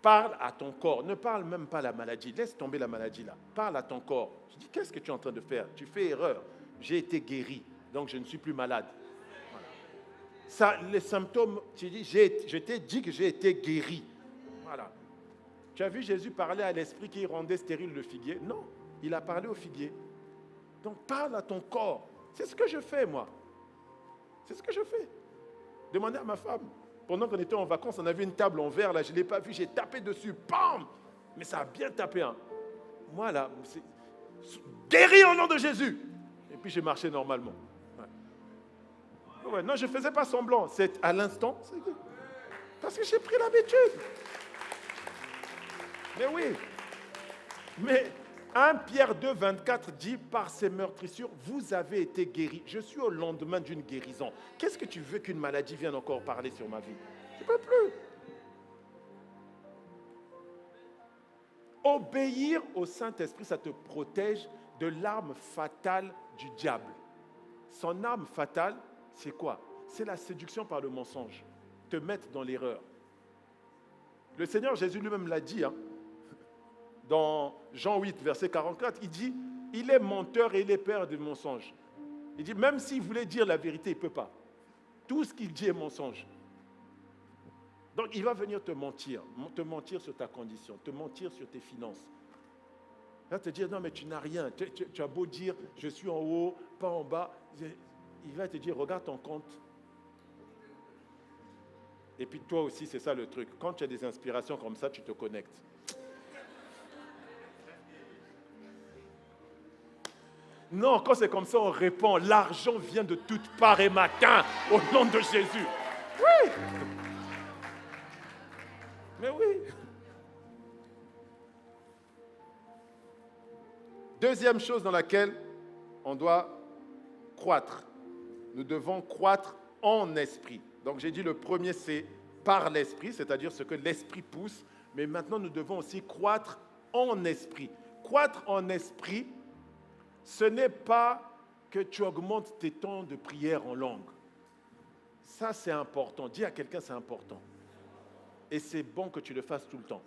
parle à ton corps. Ne parle même pas à la maladie. Laisse tomber la maladie là. Parle à ton corps. Je dis, qu'est-ce que tu es en train de faire? Tu fais erreur. J'ai été guéri, donc je ne suis plus malade. Voilà. Ça, les symptômes, tu dis, je t'ai dit que j'ai été guéri. Voilà. Tu as vu Jésus parler à l'esprit qui rendait stérile le figuier? Non, il a parlé au figuier. Donc parle à ton corps. C'est ce que je fais, moi. C'est ce que je fais. Demandez à ma femme. Pendant qu'on était en vacances, on avait une table en verre, là, je ne l'ai pas vue, j'ai tapé dessus, bam! Mais ça a bien tapé. Hein. Moi, là, c'est guéri au nom de Jésus. Et puis, j'ai marché normalement. Ouais. Ouais, non, je ne faisais pas semblant. C'est à l'instant. Parce que j'ai pris l'habitude. Mais oui. Mais 1 Pierre 2, 24 dit, par ces meurtrissures, vous avez été guéris. Je suis au lendemain d'une guérison. Qu'est-ce que tu veux qu'une maladie vienne encore parler sur ma vie? Je ne peux plus. Obéir au Saint-Esprit, ça te protège de l'arme fatale du diable. Son arme fatale, c'est quoi? C'est la séduction par le mensonge. Te mettre dans l'erreur. Le Seigneur Jésus lui-même l'a dit, hein. Dans Jean 8, verset 44, il dit, il est menteur et il est père de mensonges. Il dit, même s'il voulait dire la vérité, il ne peut pas. Tout ce qu'il dit est mensonge. Donc, il va venir te mentir sur ta condition, te mentir sur tes finances. Il va te dire, non, mais tu n'as rien. Tu as beau dire, je suis en haut, pas en bas. Il va te dire, regarde ton compte. Et puis toi aussi, c'est ça le truc. Quand tu as des inspirations comme ça, tu te connectes. Non, quand c'est comme ça, on répond, l'argent vient de toutes parts et matin, au nom de Jésus. Oui. Mais oui. Deuxième chose dans laquelle on doit croître. Nous devons croître en esprit. Donc j'ai dit le premier, c'est par l'esprit, c'est-à-dire ce que l'esprit pousse. Mais maintenant, nous devons aussi croître en esprit. Croître en esprit, ce n'est pas que tu augmentes tes temps de prière en langue. Ça, c'est important. Dis à quelqu'un, c'est important. Et c'est bon que tu le fasses tout le temps.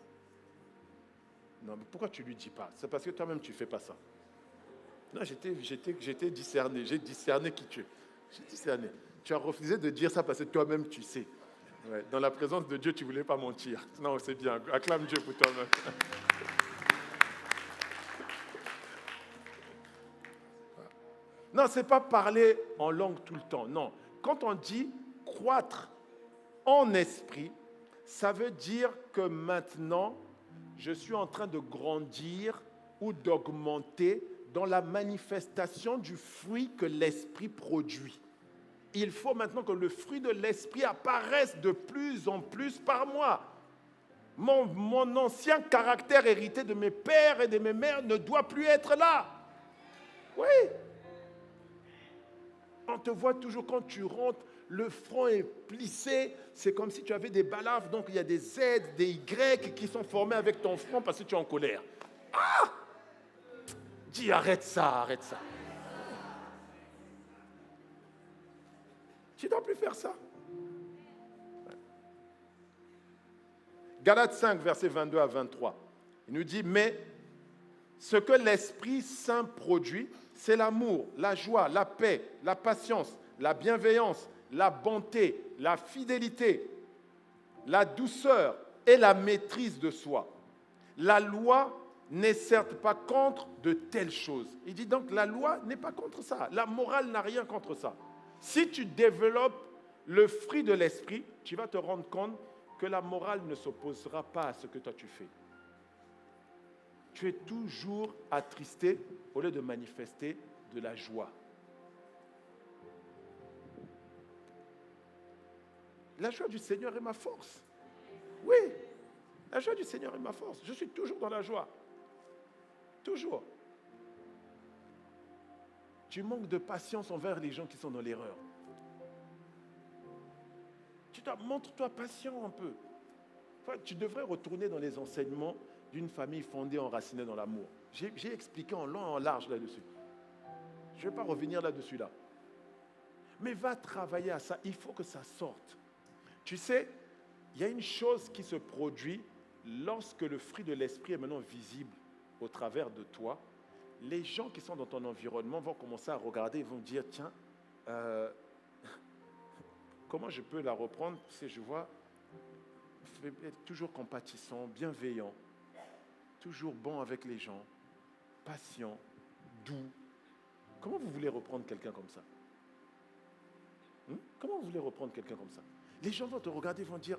Non, mais pourquoi tu ne lui dis pas? C'est parce que toi-même, tu ne fais pas ça. Non, j'étais discerné. J'ai discerné qui tu es. J'ai discerné. Tu as refusé de dire ça parce que toi-même, tu sais. Ouais, dans la présence de Dieu, tu ne voulais pas mentir. Non, c'est bien. Acclame Dieu pour toi-même. Non, ce n'est pas parler en langue tout le temps. Non. Quand on dit croître en esprit, ça veut dire que maintenant, je suis en train de grandir ou d'augmenter dans la manifestation du fruit que l'esprit produit. Il faut maintenant que le fruit de l'esprit apparaisse de plus en plus par moi. Mon ancien caractère hérité de mes pères et de mes mères ne doit plus être là. Oui. te voit toujours quand tu rentres, le front est plissé, c'est comme si tu avais des balafres, donc il y a des Z, des Y qui sont formés avec ton front parce que tu es en colère. Ah! Dis, arrête ça, arrête ça. Tu ne dois plus faire ça. Galates 5, versets 22 à 23. Il nous dit, mais ce que l'Esprit Saint produit, c'est l'amour, la joie, la paix, la patience, la bienveillance, la bonté, la fidélité, la douceur et la maîtrise de soi. La loi n'est certes pas contre de telles choses. Il dit donc la loi n'est pas contre ça. La morale n'a rien contre ça. Si tu développes le fruit de l'esprit, tu vas te rendre compte que la morale ne s'opposera pas à ce que toi tu fais. Tu es toujours attristé au lieu de manifester de la joie. La joie du Seigneur est ma force. Oui, la joie du Seigneur est ma force. Je suis toujours dans la joie. Toujours. Tu manques de patience envers les gens qui sont dans l'erreur. Montre-toi patient un peu. Enfin, tu devrais retourner dans les enseignements d'une famille fondée, enracinée dans l'amour. J'ai expliqué en long et en large là-dessus. Je ne vais pas revenir là-dessus là. Mais va travailler à ça. Il faut que ça sorte. Tu sais, il y a une chose qui se produit lorsque le fruit de l'esprit est maintenant visible au travers de toi. Les gens qui sont dans ton environnement vont commencer à regarder et vont dire, tiens, comment je peux la reprendre? C'est, je vois, être toujours compatissant, bienveillant, toujours bon avec les gens, patient, doux. Comment vous voulez reprendre quelqu'un comme ça? Comment vous voulez reprendre quelqu'un comme ça? Les gens vont te regarder et vont dire,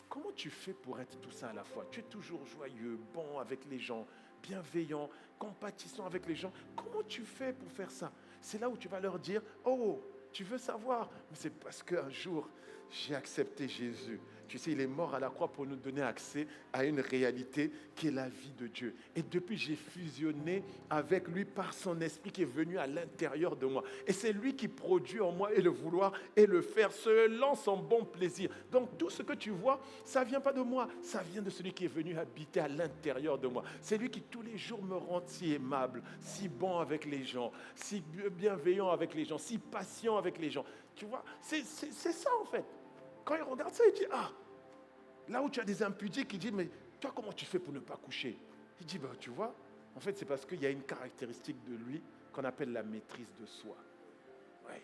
comment tu fais pour être tout ça à la fois? Tu es toujours joyeux, bon avec les gens, bienveillant, compatissant avec les gens. Comment tu fais pour faire ça? C'est là où tu vas leur dire, oh, tu veux savoir? Mais c'est parce qu'un jour, j'ai accepté Jésus. Tu sais, il est mort à la croix pour nous donner accès à une réalité qui est la vie de Dieu. Et depuis, j'ai fusionné avec lui par son esprit qui est venu à l'intérieur de moi. Et c'est lui qui produit en moi et le vouloir et le faire, selon son bon plaisir. Donc tout ce que tu vois, ça ne vient pas de moi, ça vient de celui qui est venu habiter à l'intérieur de moi. C'est lui qui tous les jours me rend si aimable, si bon avec les gens, si bienveillant avec les gens, si patient avec les gens. Tu vois, c'est ça en fait. Quand il regarde ça, il dit, ah, là où tu as des impudiques, il dit, mais toi, comment tu fais pour ne pas coucher? Il dit, tu vois, en fait, c'est parce qu'il y a une caractéristique de lui qu'on appelle la maîtrise de soi. Ouais.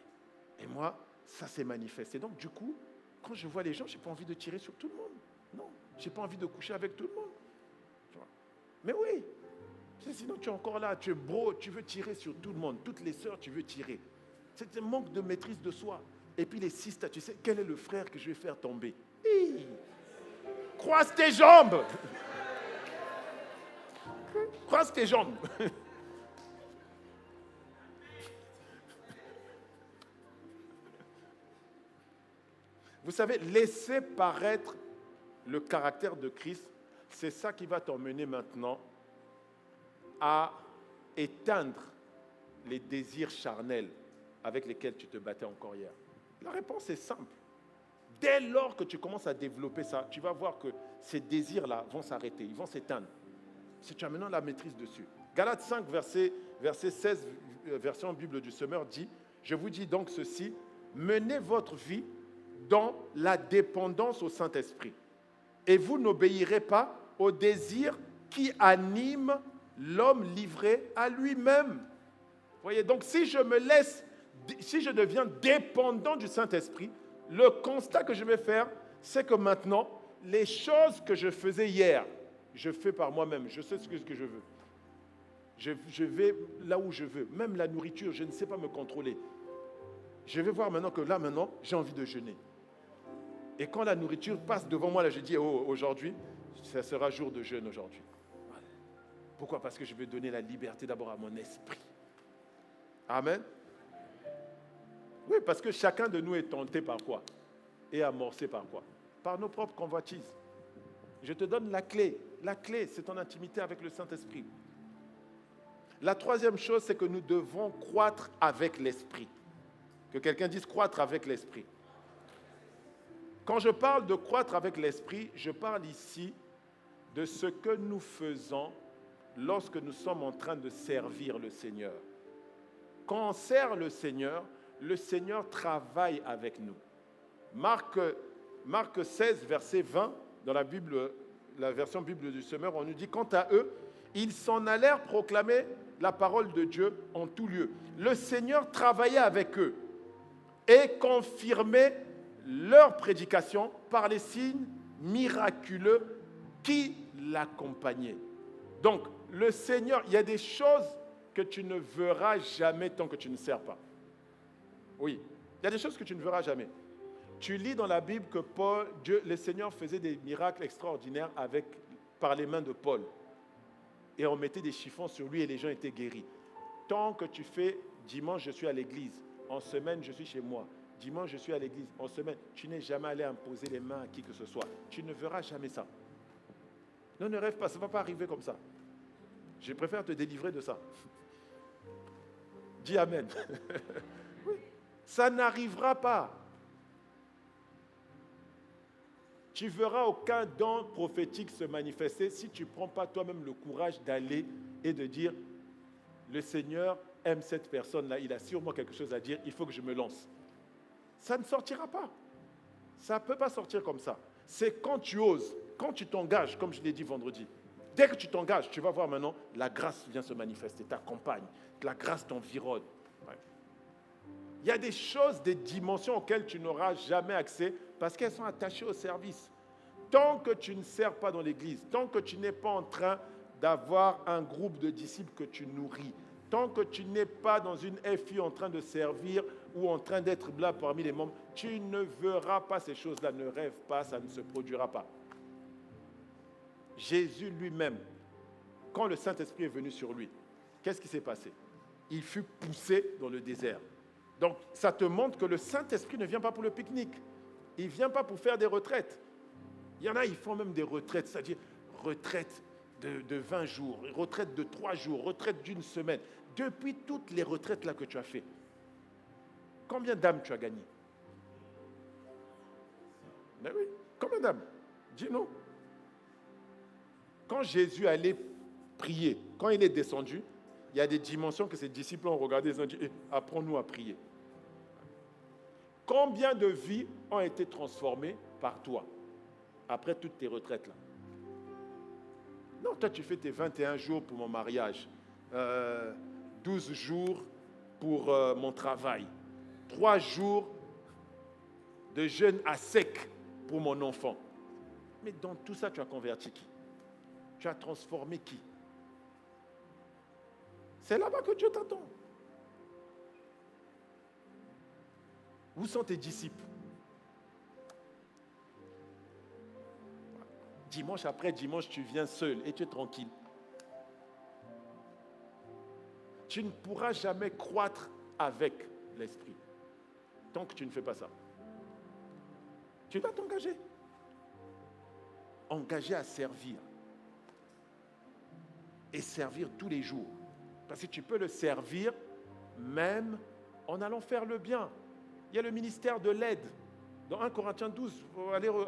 Et moi, ça s'est manifesté. Donc, du coup, quand je vois les gens, je n'ai pas envie de tirer sur tout le monde. Non, je n'ai pas envie de coucher avec tout le monde. Tu vois. Mais oui, sinon tu es encore là, tu es bro, tu veux tirer sur tout le monde. Toutes les sœurs, tu veux tirer. C'est un manque de maîtrise de soi. Et puis les sisters, tu sais, quel est le frère que je vais faire tomber? Croise tes jambes. Croise tes jambes. Vous savez, laisser paraître le caractère de Christ, c'est ça qui va t'emmener maintenant à éteindre les désirs charnels avec lesquels tu te battais encore hier. La réponse est simple. Dès lors que tu commences à développer ça, tu vas voir que ces désirs-là vont s'arrêter, ils vont s'éteindre. Si tu as maintenant la maîtrise dessus. Galates 5, verset 16, version Bible du Semeur, dit, je vous dis donc ceci, menez votre vie dans la dépendance au Saint-Esprit. Et vous n'obéirez pas aux désirs qui animent l'homme livré à lui-même. Vous voyez, donc si je deviens dépendant du Saint-Esprit, le constat que je vais faire, c'est que maintenant, les choses que je faisais hier, je fais par moi-même, je sais ce que je veux. Je vais là où je veux. Même la nourriture, je ne sais pas me contrôler. Je vais voir maintenant que là, maintenant, j'ai envie de jeûner. Et quand la nourriture passe devant moi, là, je dis, oh, aujourd'hui, ça sera jour de jeûne aujourd'hui. Pourquoi? Parce que je vais donner la liberté d'abord à mon esprit. Amen. Oui, parce que chacun de nous est tenté par quoi? Et amorcé par quoi? Par nos propres convoitises. Je te donne la clé. La clé, c'est ton intimité avec le Saint-Esprit. La troisième chose, c'est que nous devons croître avec l'Esprit. Que quelqu'un dise croître avec l'esprit. Quand je parle de croître avec l'esprit, je parle ici de ce que nous faisons lorsque nous sommes en train de servir le Seigneur. Quand on sert le Seigneur travaille avec nous. Marc 16, verset 20, dans la Bible, la version Bible du Semeur, on nous dit, quant à eux, ils s'en allèrent proclamer la parole de Dieu en tout lieu. Le Seigneur travaillait avec eux et confirmait leur prédication par les signes miraculeux qui l'accompagnaient. Donc, le Seigneur, il y a des choses que tu ne verras jamais tant que tu ne sers pas. Oui, il y a des choses que tu ne verras jamais. Tu lis dans la Bible que le Seigneur faisait des miracles extraordinaires par les mains de Paul. Et on mettait des chiffons sur lui et les gens étaient guéris. Tant que tu fais, dimanche je suis à l'église, en semaine je suis chez moi, dimanche je suis à l'église, en semaine, tu n'es jamais allé imposer les mains à qui que ce soit. Tu ne verras jamais ça. Non, ne rêve pas, ça ne va pas arriver comme ça. Je préfère te délivrer de ça. Dis Amen. Oui, ça n'arrivera pas. Tu ne verras aucun don prophétique se manifester si tu ne prends pas toi-même le courage d'aller et de dire « Le Seigneur aime cette personne-là, il a sûrement quelque chose à dire, il faut que je me lance. » Ça ne sortira pas. Ça ne peut pas sortir comme ça. C'est quand tu oses, quand tu t'engages, comme je l'ai dit vendredi. Dès que tu t'engages, tu vas voir maintenant, la grâce vient se manifester, t'accompagne, la grâce t'environne. Ouais. Il y a des choses, des dimensions auxquelles tu n'auras jamais accès parce qu'elles sont attachées au service. Tant que tu ne sers pas dans l'église, tant que tu n'es pas en train d'avoir un groupe de disciples que tu nourris, tant que tu n'es pas dans une FI en train de servir ou en train d'être là parmi les membres, tu ne verras pas ces choses-là. Ne rêve pas, ça ne se produira pas. Jésus lui-même, quand le Saint-Esprit est venu sur lui, qu'est-ce qui s'est passé? Il fut poussé dans le désert. Donc, ça te montre que le Saint-Esprit ne vient pas pour le pique-nique. Il ne vient pas pour faire des retraites. Il y en a, ils font même des retraites, c'est-à-dire retraite de 20 jours, retraite de 3 jours, retraite d'une semaine. Depuis toutes les retraites là que tu as fait, combien d'âmes tu as gagné? Ben oui, combien d'âmes? Dis-nous. Quand Jésus allait prier, quand il est descendu, il y a des dimensions que ses disciples ont regardées et ont dit apprends-nous à prier. Combien de vies ont été transformées par toi après toutes tes retraites-là? Non, toi tu fais tes 21 jours pour mon mariage, 12 jours pour mon travail, 3 jours de jeûne à sec pour mon enfant. Mais dans tout ça, tu as converti qui? Tu as transformé qui? C'est là-bas que Dieu t'attend. Où sont tes disciples? Dimanche après dimanche, tu viens seul et tu es tranquille. Tu ne pourras jamais croître avec l'esprit tant que tu ne fais pas ça. Tu dois t'engager. Engager à servir. Et servir tous les jours. Parce que tu peux le servir même en allant faire le bien. Il y a le ministère de l'aide. Dans 1 Corinthiens 12,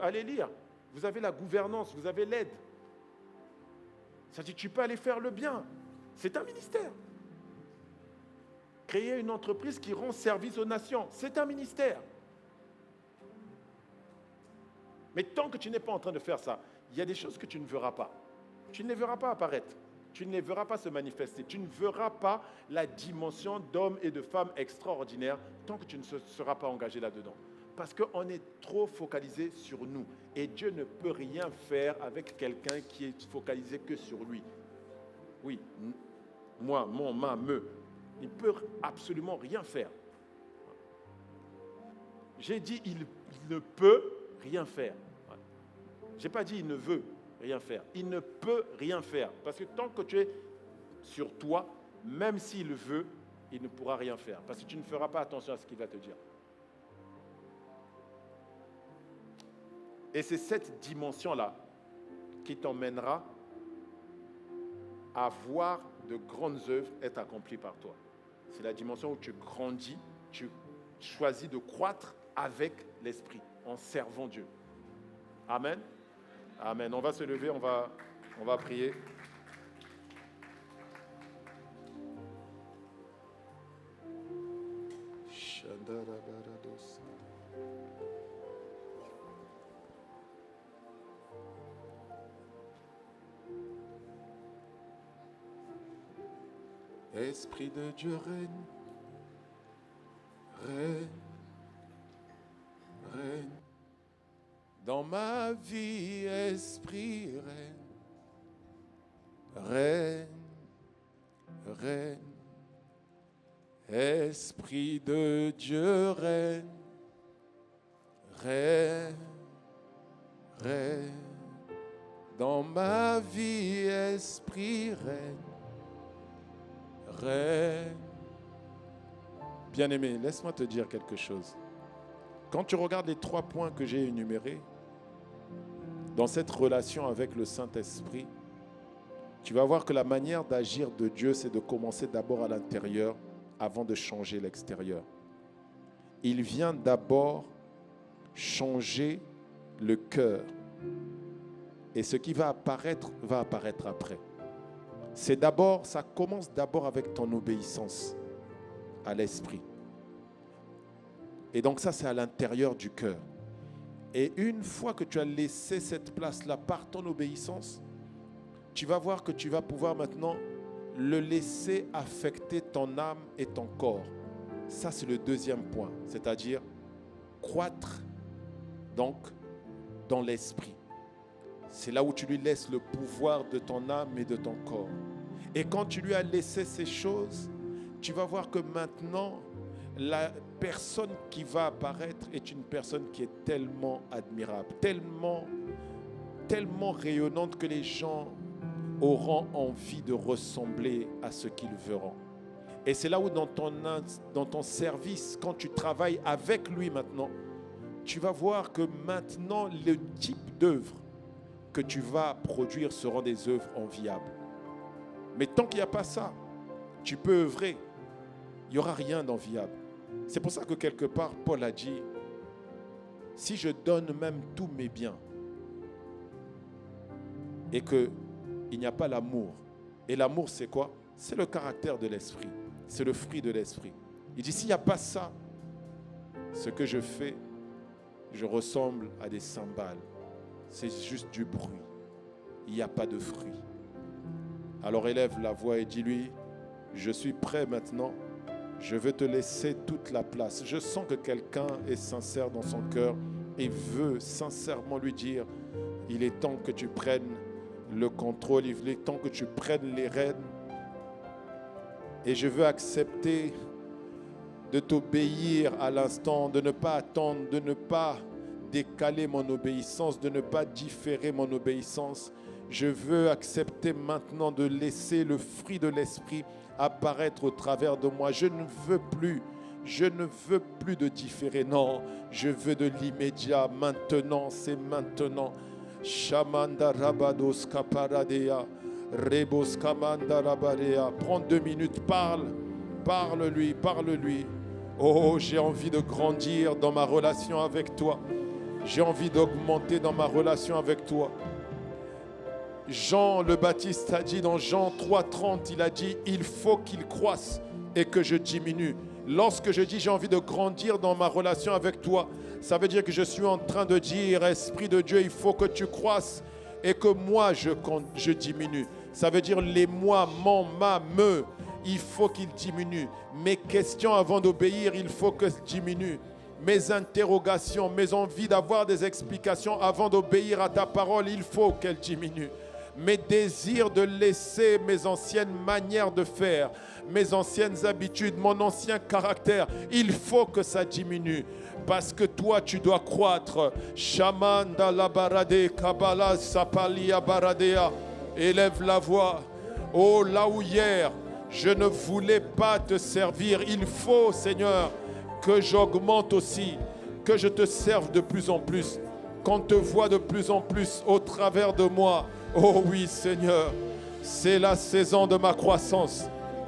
allez lire. Vous avez la gouvernance, vous avez l'aide. C'est-à-dire que tu peux aller faire le bien. C'est un ministère. Créer une entreprise qui rend service aux nations, c'est un ministère. Mais tant que tu n'es pas en train de faire ça, il y a des choses que tu ne verras pas. Tu ne les verras pas apparaître. Tu ne les verras pas se manifester. Tu ne verras pas la dimension d'hommes et de femmes extraordinaires tant que tu ne seras pas engagé là-dedans. Parce qu'on est trop focalisé sur nous. Et Dieu ne peut rien faire avec quelqu'un qui est focalisé que sur lui. Oui, moi, mon, ma, me. Il ne peut absolument rien faire. J'ai dit il ne peut rien faire. Je n'ai pas dit il ne veut rien faire. Il ne peut rien faire. Parce que tant que tu es sur toi, même s'il veut, il ne pourra rien faire. Parce que tu ne feras pas attention à ce qu'il va te dire. Et c'est cette dimension-là qui t'emmènera à voir de grandes œuvres être accomplies par toi. C'est la dimension où tu grandis, tu choisi de croître avec l'Esprit, en servant Dieu. Amen. Amen. On va se lever, on va prier. Esprit de Dieu règne, règne, règne. Dans ma vie, Esprit règne, règne, règne. Esprit de Dieu règne, règne, règne. Dans ma vie, Esprit règne, règne. Bien-aimé, laisse-moi te dire quelque chose. Quand tu regardes les 3 points que j'ai énumérés, dans cette relation avec le Saint-Esprit, tu vas voir que la manière d'agir de Dieu, c'est de commencer d'abord à l'intérieur avant de changer l'extérieur. Il vient d'abord changer le cœur. Et ce qui va apparaître après. Ça commence d'abord avec ton obéissance à l'Esprit. Et donc ça, c'est à l'intérieur du cœur. Et une fois que tu as laissé cette place-là par ton obéissance, tu vas voir que tu vas pouvoir maintenant le laisser affecter ton âme et ton corps. Ça, c'est le 2e point, c'est-à-dire croître donc dans l'esprit. C'est là où tu lui laisses le pouvoir de ton âme et de ton corps. Et quand tu lui as laissé ces choses, tu vas voir que maintenant, la personne qui va apparaître est une personne qui est tellement admirable, tellement rayonnante que les gens auront envie de ressembler à ce qu'ils verront. Et c'est là où dans ton service, quand tu travailles avec lui maintenant, tu vas voir que maintenant, le type d'œuvre que tu vas produire seront des œuvres enviables. Mais tant qu'il n'y a pas ça, tu peux œuvrer. Il n'y aura rien d'enviable. C'est pour ça que quelque part, Paul a dit, si je donne même tous mes biens et qu'il n'y a pas l'amour, et l'amour c'est quoi? C'est le caractère de l'esprit, c'est le fruit de l'esprit. Il dit, s'il n'y a pas ça, ce que je fais, je ressemble à des cymbales. C'est juste du bruit. Il n'y a pas de fruit. Alors élève la voix et dis-lui, je suis prêt maintenant. Je veux te laisser toute la place. Je sens que quelqu'un est sincère dans son cœur et veut sincèrement lui dire, il est temps que tu prennes le contrôle, il est temps que tu prennes les rênes. Et je veux accepter de t'obéir à l'instant, de ne pas attendre, de ne pas décaler mon obéissance, de ne pas différer mon obéissance. Je veux accepter maintenant de laisser le fruit de l'esprit apparaître au travers de moi. Je ne veux plus de différer. Non, je veux de l'immédiat. Maintenant, c'est maintenant. Shamanda rabados kaparadea, rebos kamanda rabadea. Prends 2 minutes, parle-lui. Oh, j'ai envie de grandir dans ma relation avec toi. J'ai envie d'augmenter dans ma relation avec toi. Jean le Baptiste a dit dans Jean 3,30, il a dit, il faut qu'il croisse et que je diminue. Lorsque je dis j'ai envie de grandir dans ma relation avec toi, ça veut dire que je suis en train de dire, Esprit de Dieu, il faut que tu croisses et que moi je diminue. Ça veut dire les moi, mon, ma, me, il faut qu'il diminue. Mes questions avant d'obéir, il faut que je diminue. Mes interrogations, mes envies d'avoir des explications avant d'obéir à ta parole, il faut qu'elles diminuent. Mes désirs de laisser mes anciennes manières de faire, mes anciennes habitudes, mon ancien caractère, il faut que ça diminue. Parce que toi, tu dois croître. Shamanda la barade, kabala sapalia baradea. Élève la voix. Oh, là où hier, je ne voulais pas te servir, il faut, Seigneur, que j'augmente aussi, que je te serve de plus en plus, qu'on te voit de plus en plus au travers de moi. Oh oui, Seigneur, c'est la saison de ma croissance.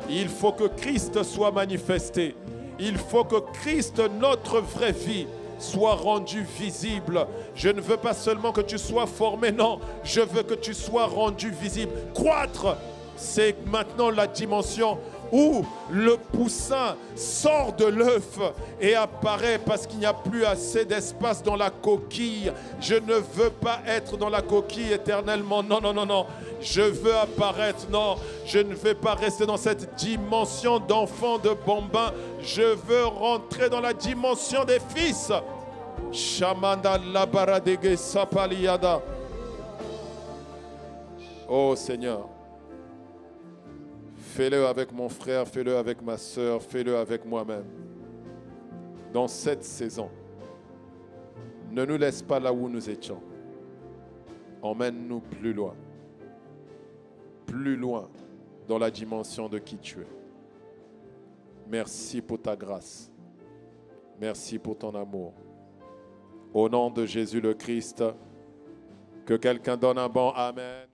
Il faut que Christ soit manifesté. Il faut que Christ, notre vraie vie, soit rendu visible. Je ne veux pas seulement que tu sois formé, non, je veux que tu sois rendu visible. Croître, c'est maintenant la dimension où le poussin sort de l'œuf et apparaît parce qu'il n'y a plus assez d'espace dans la coquille. Je ne veux pas être dans la coquille éternellement. Non, non, non, non. Je veux apparaître. Non, je ne vais pas rester dans cette dimension d'enfant de bambin. Je veux rentrer dans la dimension des fils. Shamanda labaradege sapaliada. Oh Seigneur. Fais-le avec mon frère, fais-le avec ma sœur, fais-le avec moi-même. Dans cette saison, ne nous laisse pas là où nous étions. Emmène-nous plus loin dans la dimension de qui tu es. Merci pour ta grâce. Merci pour ton amour. Au nom de Jésus le Christ, que quelqu'un donne un bon Amen.